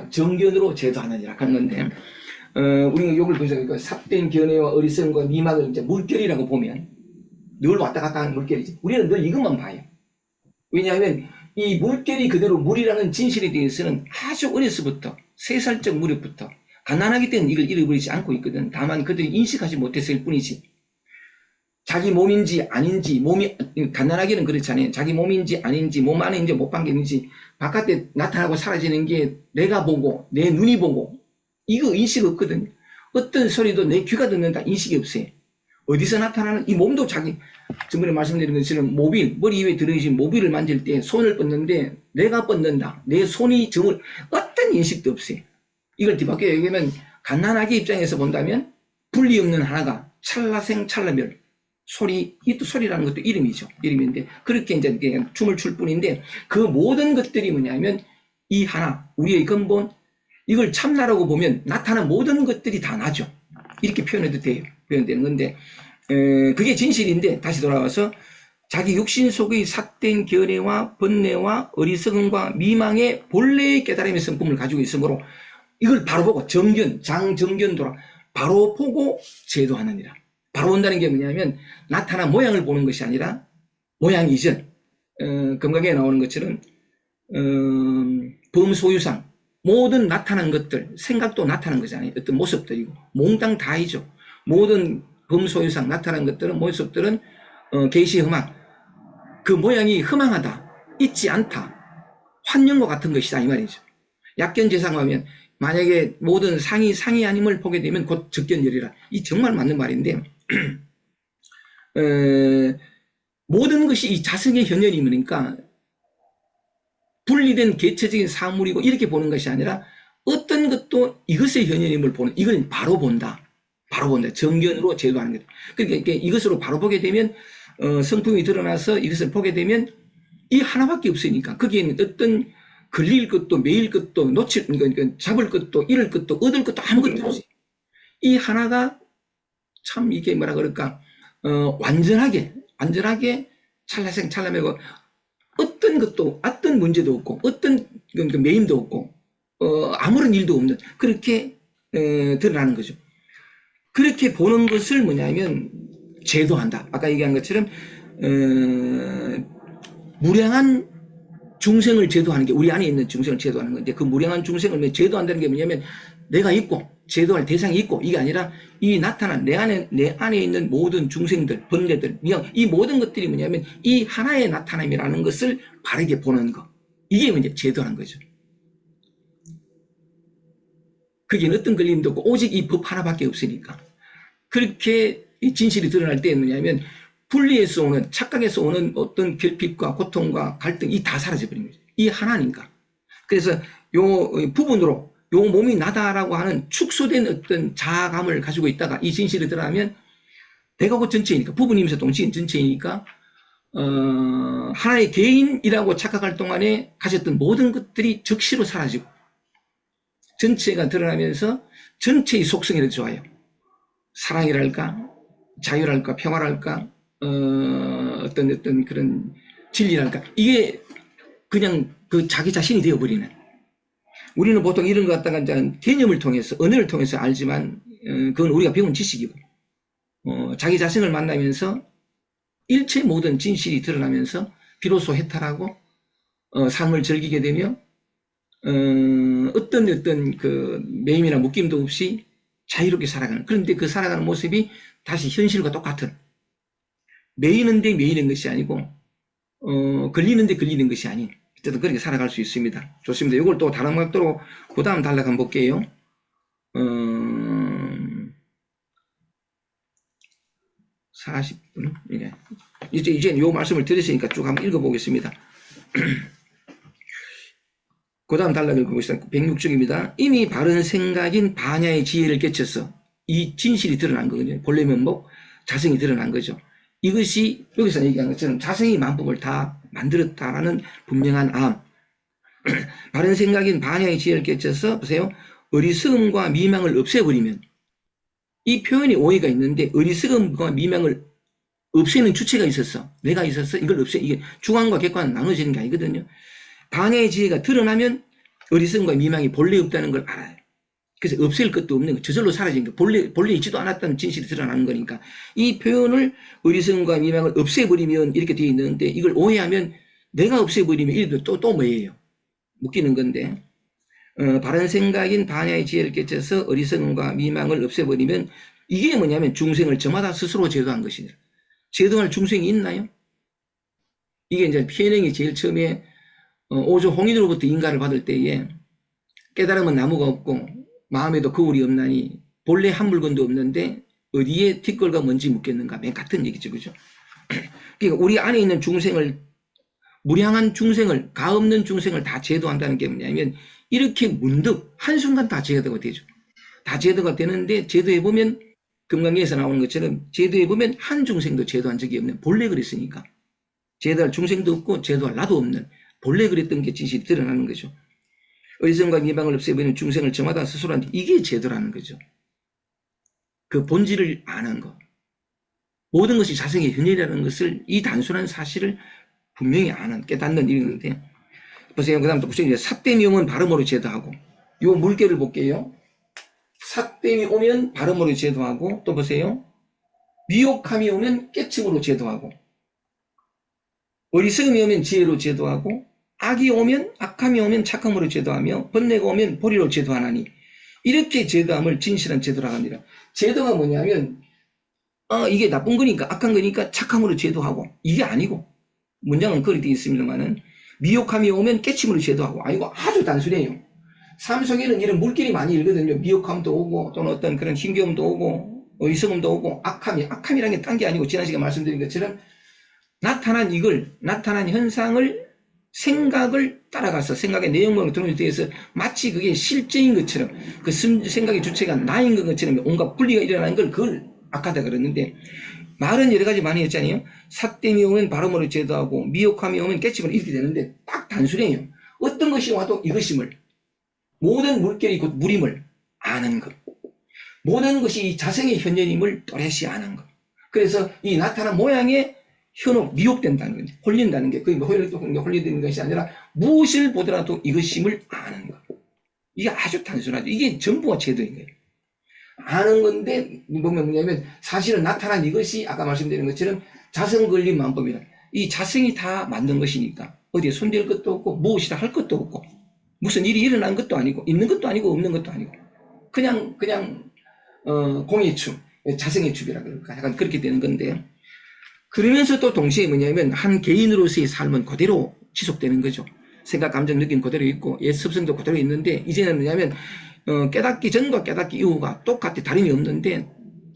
정견으로 제도하느니라 하는 건데 우리가 이걸 보죠. 삿된 견해와 어리석음과 미망을 이제 물결이라고 보면 늘 왔다 갔다 하는 물결이지. 우리는 늘 이것만 봐요. 왜냐하면 이 물결이 그대로 물이라는 진실에 대해서는 아주 어려서부터 3살적 무렵부터 가난하기 때문에 이걸 잃어버리지 않고 있거든. 다만 그들이 인식하지 못했을 뿐이지. 자기 몸인지 아닌지 몸이 가난하기는 그렇잖아요. 자기 몸인지 아닌지 몸 안에 이제 못 반겼는지 바깥에 나타나고 사라지는 게 내가 보고 내 눈이 보고 이거 인식 없거든요. 어떤 소리도 내 귀가 듣는다 인식이 없어요. 어디서 나타나는 이 몸도 자기 전번에 말씀드린 것처럼 모빌 머리 위에 들어있는 모빌을 만질 때 손을 뻗는데 내가 뻗는다. 내 손이 정을 어떤 인식도 없어요. 이걸 뒤바뀌어 얘기하면 갓난아기 입장에서 본다면 분리 없는 하나가 찰나생 찰나멸 소리, 이 또 소리라는 것도 이름이죠. 이름인데 그렇게 이제 춤을 출 뿐인데 그 모든 것들이 뭐냐면 이 하나 우리의 근본 이걸 참나라고 보면 나타난 모든 것들이 다 나죠. 이렇게 표현해도 돼요. 표현되는 건데 그게 진실인데 다시 돌아와서 자기 육신 속의 삿된 견해와 번뇌와 어리석음과 미망의 본래의 깨달음의 성품을 가지고 있으므로 이걸 바로 보고 장정견도라 바로 보고 제도하느니라. 바로 본다는 게 뭐냐면 나타난 모양을 보는 것이 아니라 모양 이전 금강에 나오는 것처럼 범소유상 모든 나타난 것들 생각도 나타난 거잖아요. 어떤 모습들이고 몽땅 다이죠. 모든 범소유상 나타난 것들은 모습들은 계시흠망 그 모양이 흠망하다 있지 않다 환영과 같은 것이다 이 말이죠. 약견재상하면 만약에 모든 상이 아님을 보게 되면 곧 적견열이라. 이 정말 맞는 말인데 모든 것이 이 자성의 현현이니까 분리된 개체적인 사물이고 이렇게 보는 것이 아니라 어떤 것도 이것의 현현임을 보는, 이걸 바로 본다. 바로 본다. 정견으로 제도하는 거다. 그러니까 이것으로 바로 보게 되면 성품이 드러나서 이것을 보게 되면 이 하나밖에 없으니까 거기에는 어떤 걸릴 것도 매일 것도 놓칠, 그러니까 잡을 것도 잃을 것도 얻을 것도 아무것도 없어요. 이 하나가 참 이게 뭐라 그럴까 완전하게 찰나생찰나매고 어떤 것도 어떤 문제도 없고 어떤 매임도 없고 아무런 일도 없는 그렇게 드러나는 거죠. 그렇게 보는 것을 뭐냐면 제도한다. 아까 얘기한 것처럼 무량한 중생을 제도하는 게 우리 안에 있는 중생을 제도하는 건데 그 무량한 중생을 제도한다는 게 뭐냐면 내가 있고 제도할 대상이 있고 이게 아니라 이 나타난 내 안에 있는 모든 중생들, 번뇌들, 이 모든 것들이 뭐냐면 이 하나의 나타남이라는 것을 바르게 보는 거. 이게 이제 제도하는 거죠. 거기는 어떤 걸림도 없고 오직 이 법 하나밖에 없으니까. 그렇게 이 진실이 드러날 때 뭐냐면 분리에서 오는 착각에서 오는 어떤 결핍과 고통과 갈등 이 다 사라져버린 거죠. 이 하나니까. 그래서 요 부분으로 요 몸이 나다라고 하는 축소된 어떤 자아감을 가지고 있다가 이 진실이 드러나면 내가 곧 전체이니까 부분이면서 동시에 전체이니까 하나의 개인이라고 착각할 동안에 가졌던 모든 것들이 즉시로 사라지고 전체가 드러나면서 전체의 속성이 더 좋아요. 사랑이랄까 자유랄까 평화랄까 어떤 그런 진리랄까 이게 그냥 그 자기 자신이 되어버리는. 우리는 보통 이런 것 갖다가 이제 개념을 통해서 언어를 통해서 알지만 그건 우리가 배운 지식이고 자기 자신을 만나면서 일체 모든 진실이 드러나면서 비로소 해탈하고 삶을 즐기게 되며 어떤 그 매임이나 묶임도 없이 자유롭게 살아가는. 그런데 그 살아가는 모습이 다시 현실과 똑같은. 매이는데 매이는 것이 아니고 걸리는데 걸리는 것이 아닌. 어쨌든 그렇게 살아갈 수 있습니다. 좋습니다. 이걸 또 다른 각도로 그 다음 단락 한번 볼게요. 40분. 예. 이제 요 말씀을 드렸으니까 쭉 한번 읽어보겠습니다. 그 다음 단락을 읽어보시다. 106쪽입니다. 이미 바른 생각인 반야의 지혜를 깨쳐서 이 진실이 드러난 거거든요. 본래 면목, 자성이 드러난 거죠. 이것이 여기서 얘기한 것처럼 자성이 만법을 다 만들었다라는 분명한 암. 바른 생각인 반야의 지혜를 깨쳐서 보세요. 어리석음과 미망을 없애버리면 이 표현이 오해가 있는데 어리석음과 미망을 없애는 주체가 있었어. 내가 있었어. 이걸 없애. 이게 주관과 객관은 나눠지는 게 아니거든요. 반야의 지혜가 드러나면 어리석음과 미망이 본래 없다는 걸 알아요. 그래서 없앨 것도 없는 거, 저절로 사라진 거, 본래 있지도 않았다는 진실이 드러나는 거니까 이 표현을 어리석음과 미망을 없애버리면 이렇게 되어 있는데 이걸 오해하면 내가 없애버리면 이래도 또 뭐예요? 묶이는 건데 바른 생각인 반야의 지혜를 깨쳐서 어리석음과 미망을 없애버리면 이게 뭐냐면 중생을 저마다 스스로 제도한 것이다. 제도할 중생이 있나요? 이게 이제 피해능이 제일 처음에 오조 홍인으로부터 인가를 받을 때에 깨달음은 나무가 없고 마음에도 거울이 없나니 본래 한 물건도 없는데 어디에 뒷걸과 먼지 묻겠는가 맨 같은 얘기죠. 그죠? 그러니까 우리 안에 있는 중생을 무량한 중생을 가없는 중생을 다 제도한다는 게 뭐냐면 이렇게 문득 한순간 다 제도가 되죠. 다 제도가 되는데 제도해보면 금강경에서 나오는 것처럼 제도해보면 한 중생도 제도한 적이 없는 본래 그랬으니까 제도할 중생도 없고 제도할 나도 없는 본래 그랬던 게 진실이 드러나는 거죠. 의성과 미망을 없애버리는 중생을 저마다 스스로한테 이게 제도라는 거죠. 그 본질을 아는 것. 모든 것이 자성의 현현이라는 것을 이 단순한 사실을 분명히 아는 깨닫는 일인데 보세요. 그 다음 또 보시면 삿됨이 오면 발음으로 제도하고 요 물결을 볼게요. 삿됨이 오면 발음으로 제도하고 또 보세요. 미혹함이 오면 깨침으로 제도하고 어리석음이 오면 지혜로 제도하고 악이 오면 악함이 오면 착함으로 제도하며 번뇌가 오면 보리로 제도하나니 이렇게 제도함을 진실한 제도라고 합니다. 제도가 뭐냐면 이게 나쁜 거니까 악한 거니까 착함으로 제도하고 이게 아니고 문장은 그렇게 되어 있습니다만은 미혹함이 오면 깨침으로 제도하고 아주 단순해요. 삶 속에는 이런 물길이 많이 일거든요. 미혹함도 오고, 또는 어떤 그런 힘겨움도 오고, 어리석음도 오고, 악함이라는 게 딴 게 아니고, 지난 시간에 말씀드린 것처럼, 나타난 현상을 생각을 따라가서 생각의 내용으로 들어오면서 마치 그게 실제인 것처럼 그 생각의 주체가 나인 것처럼 온갖 분리가 일어나는 걸 그걸 악하다 그랬는데 말은 여러 가지 많이 했잖아요. 삭됨이 오면 발음으로 제도하고 미혹함이 오면 깨침으로 이렇게 되는데 딱 단순해요. 어떤 것이 와도 이것임을 모든 물결이 곧 물임을 아는 것 모든 것이 이 자성의 현현임을 또렷이 아는 것 그래서 이 나타난 모양에 현혹, 미혹된다는 거지. 홀린다는 게, 그게 홀리는 것이 아니라 무엇을 보더라도 이것임을 아는 것. 이게 아주 단순하죠. 이게 전부가 제도인 거예요. 아는 건데, 보면 뭐냐면, 사실은 나타난 이것이 아까 말씀드린 것처럼 자성 걸린 만법이다. 이 자성이 다 만든 것이니까, 어디에 손댈 것도 없고, 무엇이라 할 것도 없고, 무슨 일이 일어난 것도 아니고, 있는 것도 아니고, 없는 것도 아니고, 그냥, 공의 춤, 자성의 춤이라 그럴까. 약간 그렇게 되는 건데, 그러면서 또 동시에 뭐냐면 한 개인으로서의 삶은 그대로 지속되는 거죠. 생각, 감정, 느낌 그대로 있고 옛 습성도 그대로 있는데 이제는 뭐냐면 깨닫기 전과 깨닫기 이후가 똑같아 다름이 없는데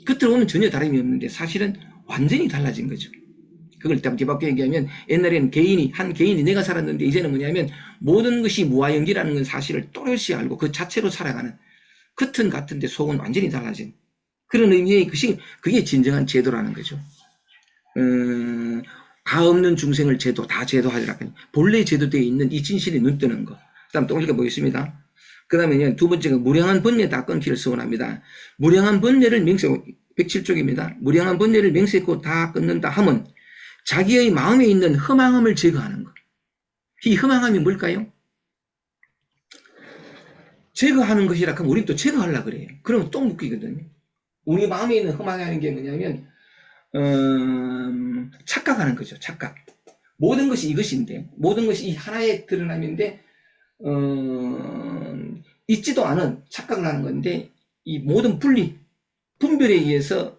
겉으로 보면 전혀 다름이 없는데 사실은 완전히 달라진 거죠. 그걸 뒤바꿔 얘기하면 옛날에는 한 개인이 내가 살았는데 이제는 뭐냐면 모든 것이 무아연기라는 건 사실을 또렷이 알고 그 자체로 살아가는 겉은 같은데 속은 완전히 달라진 그런 의미의 것이 그게 진정한 제도라는 거죠. 다 없는 중생을 다 제도하리라. 본래 제도되어 있는 이 진실이 눈뜨는 거. 그 다음 또 읽어보겠습니다. 그 다음에 두 번째가 무량한 번뇌 다 끊기를 소원합니다. 무량한 번뇌를 107쪽입니다. 무량한 번뇌를 맹세코 다 끊는다 함은 자기의 마음에 있는 허망함을 제거하는 것. 이 허망함이 뭘까요? 제거하는 것이라 하면 우리는 또 제거하려고 그래요. 그러면 또 묶이거든요. 우리 마음에 있는 허망이라는 게 뭐냐면 착각하는 거죠. 착각. 모든 것이 이것인데 모든 것이 이 하나의 드러남인데 있지도 않은 착각을 하는 건데 이 모든 분별에 의해서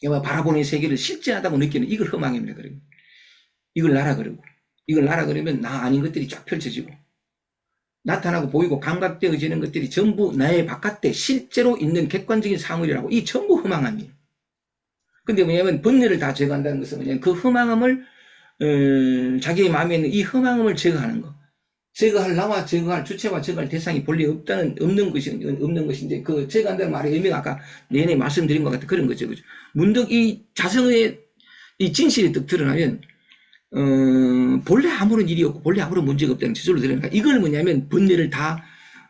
바라보는 세계를 실제하다고 느끼는 이걸 허망입니다. 그러고 이걸 나라 그러고 이걸 나라 그러면 나 아닌 것들이 쫙 펼쳐지고 나타나고 보이고 감각되어지는 것들이 전부 나의 바깥에 실제로 있는 객관적인 사물이라고 이 전부 허망함이에요. 근데 뭐냐면 번뇌를 다 제거한다는 것은 뭐냐면 그 허망함을 자기의 마음에 있는 이 허망함을 제거하는 거. 제거할 나와 제거할 주체와 제거할 대상이 본래 없는 것인데 그 제거한다는 말의 의미가 아까 내내 말씀드린 것 같은 그런 거죠. 그죠? 문득 이 자성의 이 진실이 딱 드러나면 본래 아무런 일이 없고 본래 아무런 문제가 없다는 저절로 드러나니까 이걸 뭐냐면 번뇌를 다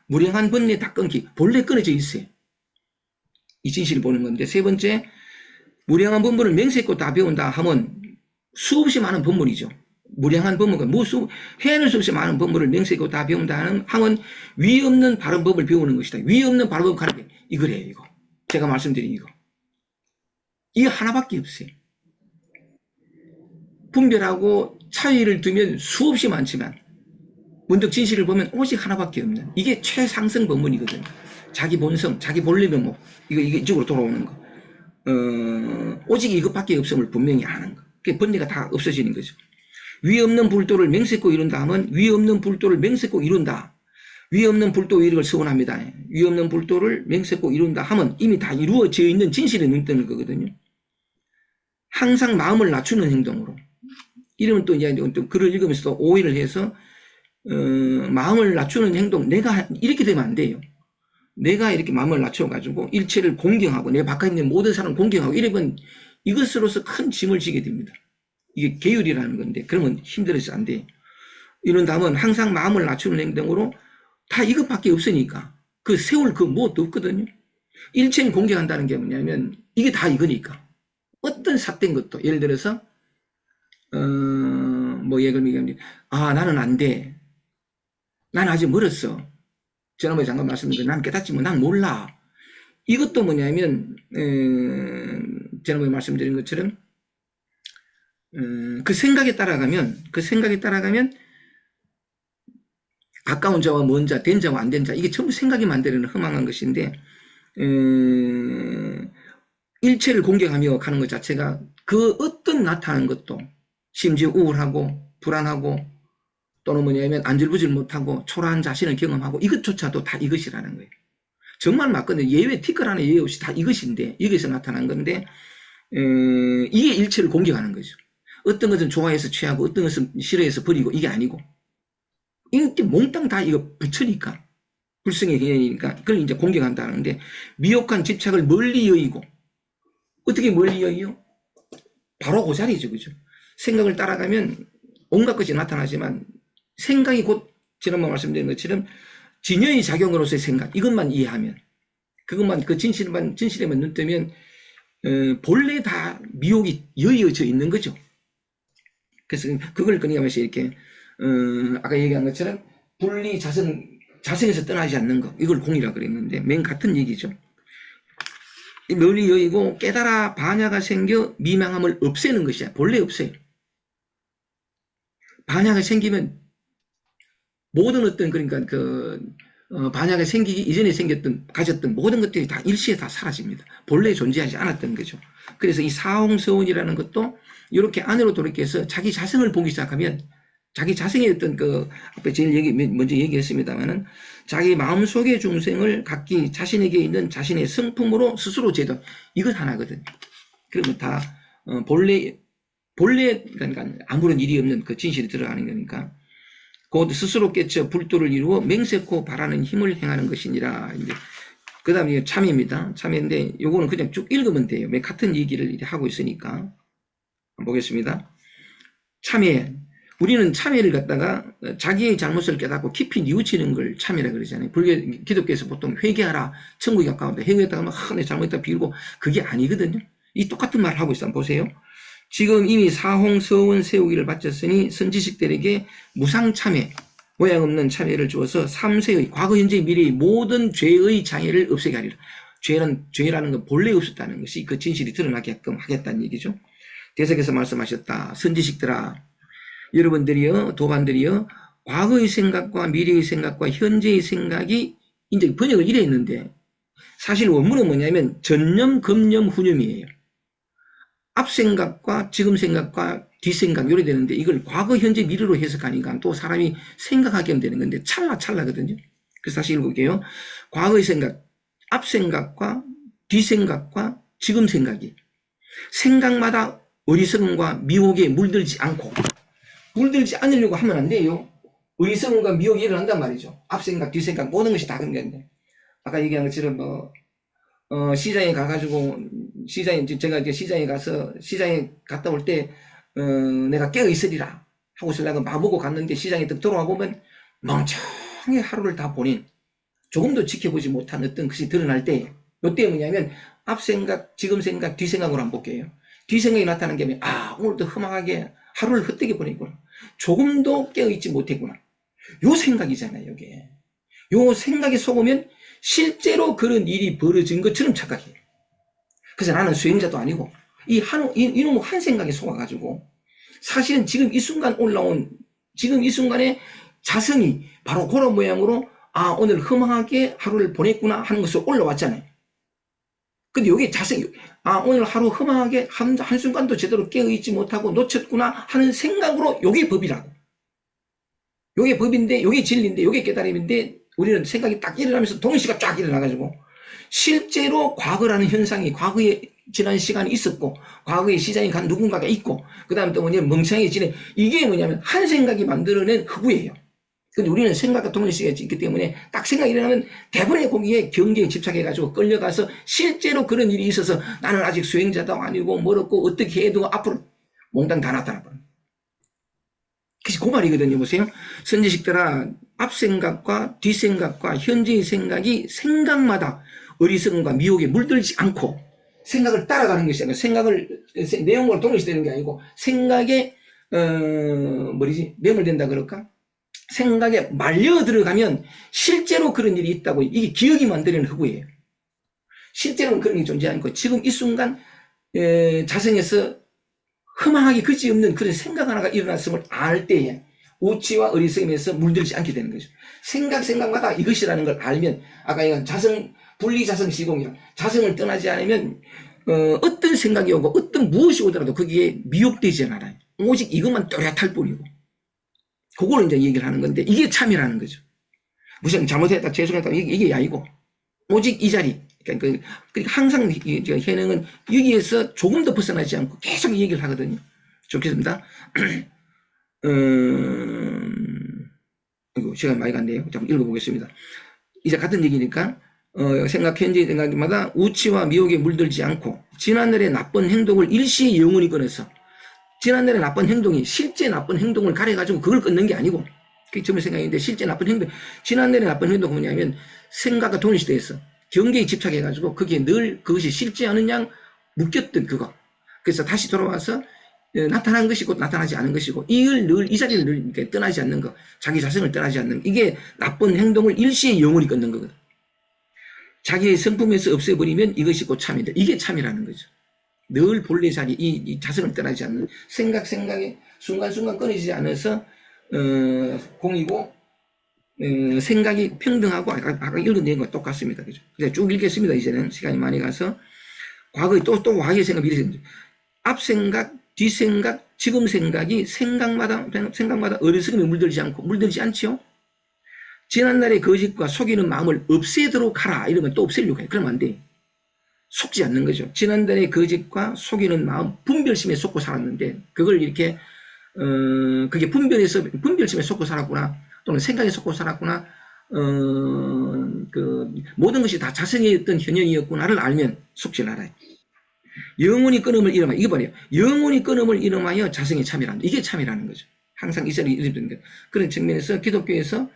무량한 번뇌 다 끊기 본래 끊어져 있어요. 이 진실을 보는 건데 세 번째 무량한 법문을 맹세코 다 배운다 하면 수없이 많은 법문이죠. 무량한 법문은 해낼 수 없이 많은 법문을 맹세코 다 배운다 하면 위 없는 바른 법을 배우는 것이다. 위 없는 바른 법 가르쳐 이거래요. 이거 제가 말씀드린 이거 하나밖에 없어요. 분별하고 차이를 두면 수없이 많지만 문득 진실을 보면 오직 하나밖에 없는 이게 최상승 법문이거든요. 자기 본성, 자기 본래 면목 이게 이쪽으로 돌아오는 거. 오직 이것밖에 없음을 분명히 아는 거. 그 번뇌가 다 없어지는 거죠. 위 없는 불도를 맹세코 이룬다 하면 위 없는 불도를 맹세코 이룬다. 위 없는 불도 이력을 서원합니다. 위 없는 불도를 맹세코 이룬다 하면 이미 다 이루어져 있는 진실의 눈뜨는 거거든요. 항상 마음을 낮추는 행동으로. 이러면 또 이제 글을 읽으면서 또 오해를 해서 마음을 낮추는 행동 내가 이렇게 되면 안 돼요. 내가 이렇게 마음을 낮춰가지고 일체를 공경하고 내 바깥에 있는 모든 사람을 공경하고 이러면 이것으로서 큰 짐을 지게 됩니다. 이게 계율이라는 건데 그러면 힘들어서 안 돼요. 이런 다음은 항상 마음을 낮추는 행동으로 다 이것밖에 없으니까 그 세울 그 무엇도 없거든요. 일체를 공경한다는 게 뭐냐면 이게 다 이거니까 어떤 삿된 것도 예를 들어서 예를 들면 나는 안 돼. 난 아직 멀었어. 지난번에 잠깐 말씀드린 난 깨닫지 난 몰라. 이것도 뭐냐면 지난번에 말씀드린 것처럼 그 생각에 따라가면 가까운 자와 먼 자, 된 자와 안 된 자 이게 전부 생각이 만드는 허망한 것인데 일체를 공격하며 가는 것 자체가 그 어떤 나타나는 것도 심지어 우울하고 불안하고 또는 뭐냐면 안절부절 못하고 초라한 자신을 경험하고 이것조차도 다 이것이라는 거예요. 정말 맞거든요. 예외 티끌 하나 예외 없이 다 이것인데 여기서 나타난 건데 이게 일체를 공격하는 거죠. 어떤 것은 좋아해서 취하고 어떤 것은 싫어해서 버리고 이게 아니고 이게 몽땅 다 이거 붙으니까 불성의 개념이니까 그걸 이제 공격한다는데 미혹한 집착을 멀리 여의고 어떻게 멀리 여의요? 바로 그 자리죠. 그죠? 생각을 따라가면 온갖 것이 나타나지만 생각이 곧 지난번 말씀드린 것처럼 진여의 작용으로서의 생각 이것만 이해하면 그것만 그 진실에만 눈 뜨면 본래 다 미혹이 여의어져 있는 거죠. 그래서 그걸 끊임없이 이렇게 아까 얘기한 것처럼 분리 자성에서 떠나지 않는 것 이걸 공이라 그랬는데 맨 같은 얘기죠. 멀리 여의고 깨달아 반야가 생겨 미망함을 없애는 것이야. 본래 없어요. 반야가 생기면 모든 어떤 그러니까 반야가 생기기 이전에 가졌던 모든 것들이 다 일시에 다 사라집니다. 본래 존재하지 않았던 거죠. 그래서 이 사홍서원이라는 것도 이렇게 안으로 돌이켜서 자기 자성을 보기 시작하면 자기 자성의 어떤 앞에 먼저 얘기했습니다만은 자기 마음속의 중생을 각기 자신에게 있는 자신의 성품으로 스스로 제도 이것 하나거든요. 그러면 다 본래 그러니까 아무런 일이 없는 그 진실이 들어가는 거니까 곧 스스로 깨쳐 불도를 이루어 맹세코 바라는 힘을 행하는 것이니라. 이제 그 다음에 참여입니다. 참여인데 요거는 그냥 쭉 읽으면 돼요. 매 같은 얘기를 하고 있으니까 한번 보겠습니다. 참여. 우리는 참여를 갖다가 자기의 잘못을 깨닫고 깊이 뉘우치는 걸 참여라 그러잖아요. 기독교에서 보통 회개하라, 천국에 가까운데 회개했다가 막 내 잘못했다 빌고 그게 아니거든요. 이 똑같은 말 하고 있어. 한번 보세요. 지금 이미 사홍서원 세우기를 바쳤으니 선지식들에게 무상참여, 모양 없는 참여를 주어서 3세의 과거, 현재, 미래의 모든 죄의 장애를 없애게 하리라. 죄라는 건 본래 없었다는 것이 그 진실이 드러나게끔 하겠다는 얘기죠. 대석에서 말씀하셨다. 선지식들아, 여러분들이요, 도반들이요, 과거의 생각과 미래의 생각과 현재의 생각이 이제 번역을 이래 했는데 사실 원문은 뭐냐면 전념, 금념, 후념이에요. 앞생각과 지금 생각과 뒷생각 요래 되는데 이걸 과거, 현재, 미래로 해석하니까 또 사람이 생각하게 하면 되는 건데 찰나거든요. 그래서 다시 읽어볼게요. 과거의 생각, 앞생각과 뒷생각과 지금 생각이 생각마다 어리석음과 미혹에 물들지 않으려고 하면 안 돼요. 어리석음과 미혹이 일어난단 말이죠. 앞생각, 뒷생각 모든 것이 다 그런 건데 아까 얘기한 것처럼 시장에 가가지고 제가 이제 시장에 갔다 올 때 내가 깨어 있으리라 하고 있으려고 마보고 갔는데 시장에 딱 들어와 보면 멍청하게 하루를 다 보낸 조금도 지켜보지 못한 어떤 것이 드러날 때 이때 뭐냐면 앞생각, 지금 생각, 뒷생각으로 한번 볼게요. 뒷생각이 나타나는 게 오늘도 험하게 하루를 헛되게 보냈구나. 조금도 깨어있지 못했구나. 요 생각이잖아요. 이게. 요 생각에 속으면 실제로 그런 일이 벌어진 것처럼 착각해요. 그래서 나는 수행자도 아니고 이놈의 한 생각에 속아가지고 사실은 지금 이 순간 올라온 지금 이 순간에 자성이 바로 그런 모양으로 오늘 험하게 하루를 보냈구나 하는 것으로 올라왔잖아요. 근데 여기 자성이 오늘 하루 험하게 한순간도 제대로 깨어있지 못하고 놓쳤구나 하는 생각으로 요게 법이라고. 요게 법인데 요게 진리인데 요게 깨달음인데 우리는 생각이 딱 일어나면서 동시가 쫙 일어나가지고 실제로 과거라는 현상이 과거에 지난 시간이 있었고 과거에 시장에 간 누군가가 있고 그 다음에 또 뭐냐면 멍청하게 지내 이게 뭐냐면 한 생각이 만들어낸 허구예요. 근데 우리는 생각과 동일시가 있기 때문에 딱 생각이 일어나면 대부분의 거기에 경계에 집착해가지고 끌려가서 실제로 그런 일이 있어서 나는 아직 수행자도 아니고 멀었고 어떻게 해도 앞으로 몽땅 다 나타나버려. 그래서 그 말이거든요. 보세요. 선지식들아 앞생각과 뒷생각과 현재의 생각이 생각마다 어리석음과 미혹에 물들지 않고 생각을 따라가는 것이 아니라 생각을 내용으로 동일시되는 게 아니고 생각에 매몰된다 그럴까? 생각에 말려 들어가면 실제로 그런 일이 있다고 이게 기억이 만드는 허구예요. 실제로는 그런 일이 존재하지 않고 지금 이 순간 자성에서 허망하게 그지없는 그런 생각 하나가 일어났음을 알 때에 우치와 어리석음에서 물들지 않게 되는 거죠. 생각마다 이것이라는 걸 알면 아까 이건 분리자성 시공이라 자성을 떠나지 않으면 어떤 생각이 오고 어떤 무엇이 오더라도 거기에 미혹되지 않아요. 오직 이것만 또렷할 뿐이고 그걸 이제 얘기를 하는 건데, 이게 참이라는 거죠. 무슨 잘못했다, 죄송했다, 이게 아니고, 오직 이 자리. 그러니까 항상 현행은 여기에서 조금 더 벗어나지 않고 계속 얘기를 하거든요. 좋겠습니다. 시간 많이 갔네요. 잠깐 읽어보겠습니다. 이제 같은 얘기니까, 현재 생각마다 우치와 미혹에 물들지 않고, 지난날의 나쁜 행동을 일시에 영원히 끊어서, 지난날의 나쁜 행동이 실제 나쁜 행동을 가려가지고 그걸 끊는 게 아니고, 그게 처음에 생각했는데, 실제 나쁜 행동, 지난날의 나쁜 행동은 뭐냐면, 생각과 동일시대에서 경계에 집착해가지고, 거기에 늘 그것이 실제 않은 양 묶였던 그거. 그래서 다시 돌아와서, 나타난 것이고 나타나지 않은 것이고, 이걸 늘 이 자리를 늘 이렇게 떠나지 않는 거, 자기 자신을 떠나지 않는 거, 이게 나쁜 행동을 일시에 영원히 끊는 거거든. 자기의 성품에서 없애버리면 이것이 곧 참이다. 이게 참이라는 거죠. 늘 본래 자리, 이 자성을 떠나지 않는 생각에 순간순간 끊이지 않아서 공이고, 생각이 평등하고 아까 읽은 내용과 똑같습니다. 그죠? 쭉 읽겠습니다. 이제는 시간이 많이 가서 과거에 또 과거의 생각 미래 생각, 앞 생각, 뒷 생각, 지금 생각이 생각마다 어리석음에 물들지 않지요. 지난날의 거짓과 속이는 마음을 없애도록 하라. 이러면 또 없애려고 해. 그러면 안 돼. 속지 않는 거죠. 지난날의 거짓과 속이는 마음, 분별심에 속고 살았는데, 그걸 이렇게, 그게 분별심에 속고 살았구나, 또는 생각에 속고 살았구나, 모든 것이 다 자성의 어떤 현현이었구나를 알면 속지 않아요. 영원히 끊음을 이름하여, 이거 봐요. 영원히 끊음을 이름하여 자성의 참이라는, 이게 참이라는 거죠. 항상 이 자리에 이름되는 거예요. 그런 측면에서 기독교에서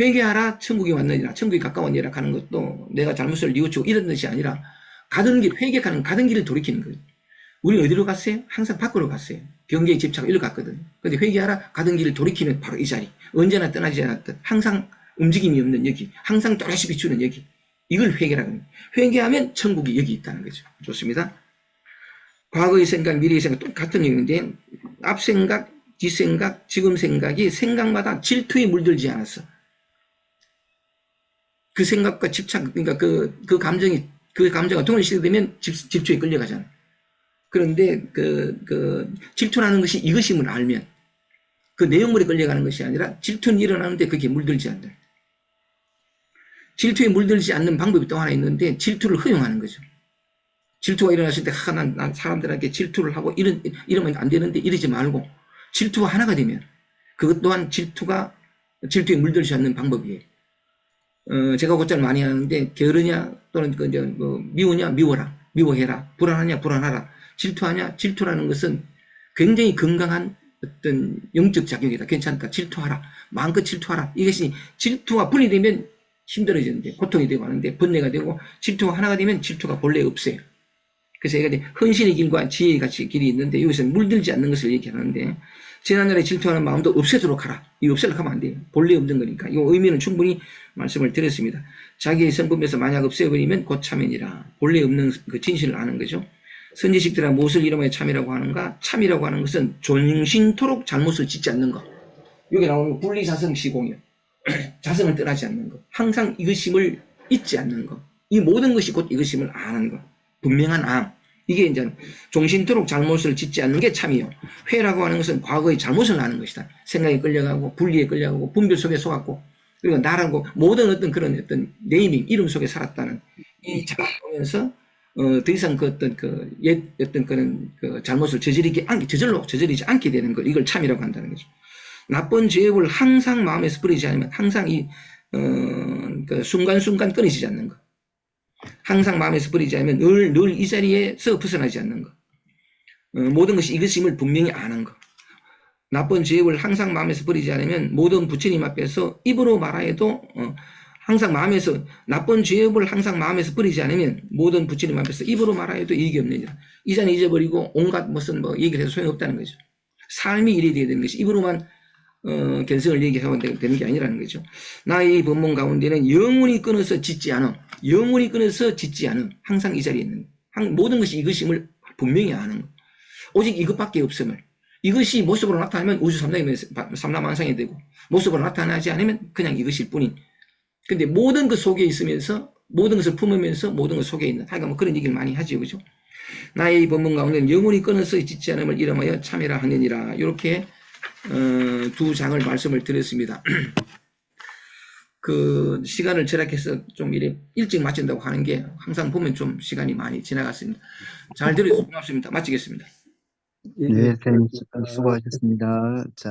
회개하라, 천국이 왔느니라, 천국이 가까웠느니라 하는 것도 내가 잘못을 뉘우치고 이런 것이 아니라, 가던 길, 회개하는 가던 길을 돌이키는 거예요. 우리는 어디로 갔어요? 항상 밖으로 갔어요. 경계에 집착, 일로 갔거든요. 근데 회개하라, 가던 길을 돌이키면 바로 이 자리. 언제나 떠나지 않았던, 항상 움직임이 없는 여기, 항상 또다시 비추는 여기. 이걸 회개라고 합니다. 회개하면 천국이 여기 있다는 거죠. 좋습니다. 과거의 생각, 미래의 생각 똑같은 내용인데, 앞 생각, 뒷 생각, 지금 생각이 생각마다 질투에 물들지 않았어. 그 생각과 집착, 그러니까 그 감정과 동일시되면 질투에 끌려가잖아. 그런데 질투라는 것이 이것임을 알면, 그 내용물에 끌려가는 것이 아니라 질투는 일어나는데 그게 물들지 않는다. 질투에 물들지 않는 방법이 또 하나 있는데, 질투를 허용하는 거죠. 질투가 일어났을 때, 난 사람들에게 질투를 하고 이러면 안 되는데 이러지 말고, 질투가 하나가 되면 그것 또한 질투에 물들지 않는 방법이에요. 제가 곧잘 많이 하는데, 게으르냐 또는 미우냐 미워라, 미워해라, 불안하냐 불안하라, 질투하냐, 질투라는 것은 굉장히 건강한 어떤 영적 작용이다. 괜찮다, 질투하라, 마음껏 질투하라. 이것이 질투와 분리되면 힘들어지는데, 고통이 되고 하는데, 번뇌가 되고, 질투가 하나가 되면 질투가 본래 없어요. 그래서 얘가 헌신의 길과 지혜의 같이 길이 있는데, 여기서 물들지 않는 것을 얘기하는데, 지난날에 질투하는 마음도 없애도록 하라. 이거 없애려고 하면 안 돼요. 본래 없는 거니까. 이 의미는 충분히 말씀을 드렸습니다. 자기의 성품에서 만약 없애버리면 곧 참이니라. 본래 없는 그 진실을 아는 거죠. 선지식들아 무엇을 이름하여 참이라고 하는가? 참이라고 하는 것은 존신토록 잘못을 짓지 않는 것. 여기 나오는 분리자성 시공이요. 자성을 떠나지 않는 것. 항상 이것임을 잊지 않는 것. 이 모든 것이 곧 이것임을 아는 것. 분명한 앙. 이게 이제 종신토록 잘못을 짓지 않는 게 참이요. 회라고 하는 것은 과거의 잘못을 아는 것이다. 생각에 끌려가고, 분리에 끌려가고, 분별 속에 속았고, 그리고 나라고 모든 어떤 그런 어떤 네이밍, 이름 속에 살았다는 이 자를 보면서, 더 이상 어떤 그런 잘못을 저지르지 않게 되는 것, 이걸 참이라고 한다는 거죠. 나쁜 죄업을 항상 마음에서 버리지 않으면, 항상 순간순간 끊이지 않는 것. 항상 마음에서 버리지 않으면 늘 이 자리에서 벗어나지 않는 것. 모든 것이 이것임을 분명히 아는 것. 나쁜 죄업을 항상 마음에서 버리지 않으면 모든 부처님 앞에서 입으로 말하여도 항상 마음에서 나쁜 죄업을 항상 마음에서 버리지 않으면 모든 부처님 앞에서 입으로 말하여도 이익이 없느니라. 이 자는 잊어버리고 온갖 무슨 얘기를 해서 소용없다는 거죠. 삶이 이래 돼야 되는 것이 입으로만 견성을 얘기하면 되는 게 아니라는 거죠. 나의 법문 가운데는 영원히 끊어서 짓지 않음. 영원히 끊어서 짓지 않음. 항상 이 자리에 있는 모든 것이 이것임을 분명히 아는 것. 오직 이것밖에 없음을. 이것이 모습으로 나타나면 우주 삼라만상이 되고, 모습으로 나타나지 않으면 그냥 이것일 뿐인. 근데 모든 것 속에 있으면서, 모든 것을 품으면서 모든 것 속에 있는, 하여간 그런 얘기를 많이 하죠. 그죠? 나의 법문 가운데는 영원히 끊어서 짓지 않음을 이름하여 참이라 하느니라. 이렇게 두 장을 말씀을 드렸습니다. 그 시간을 절약해서 좀 이래 일찍 마친다고 하는 게 항상 보면 좀 시간이 많이 지나갔습니다. 잘 들어주셔서 고맙습니다. 마치겠습니다. 네, 선생님 수고하셨습니다. 자.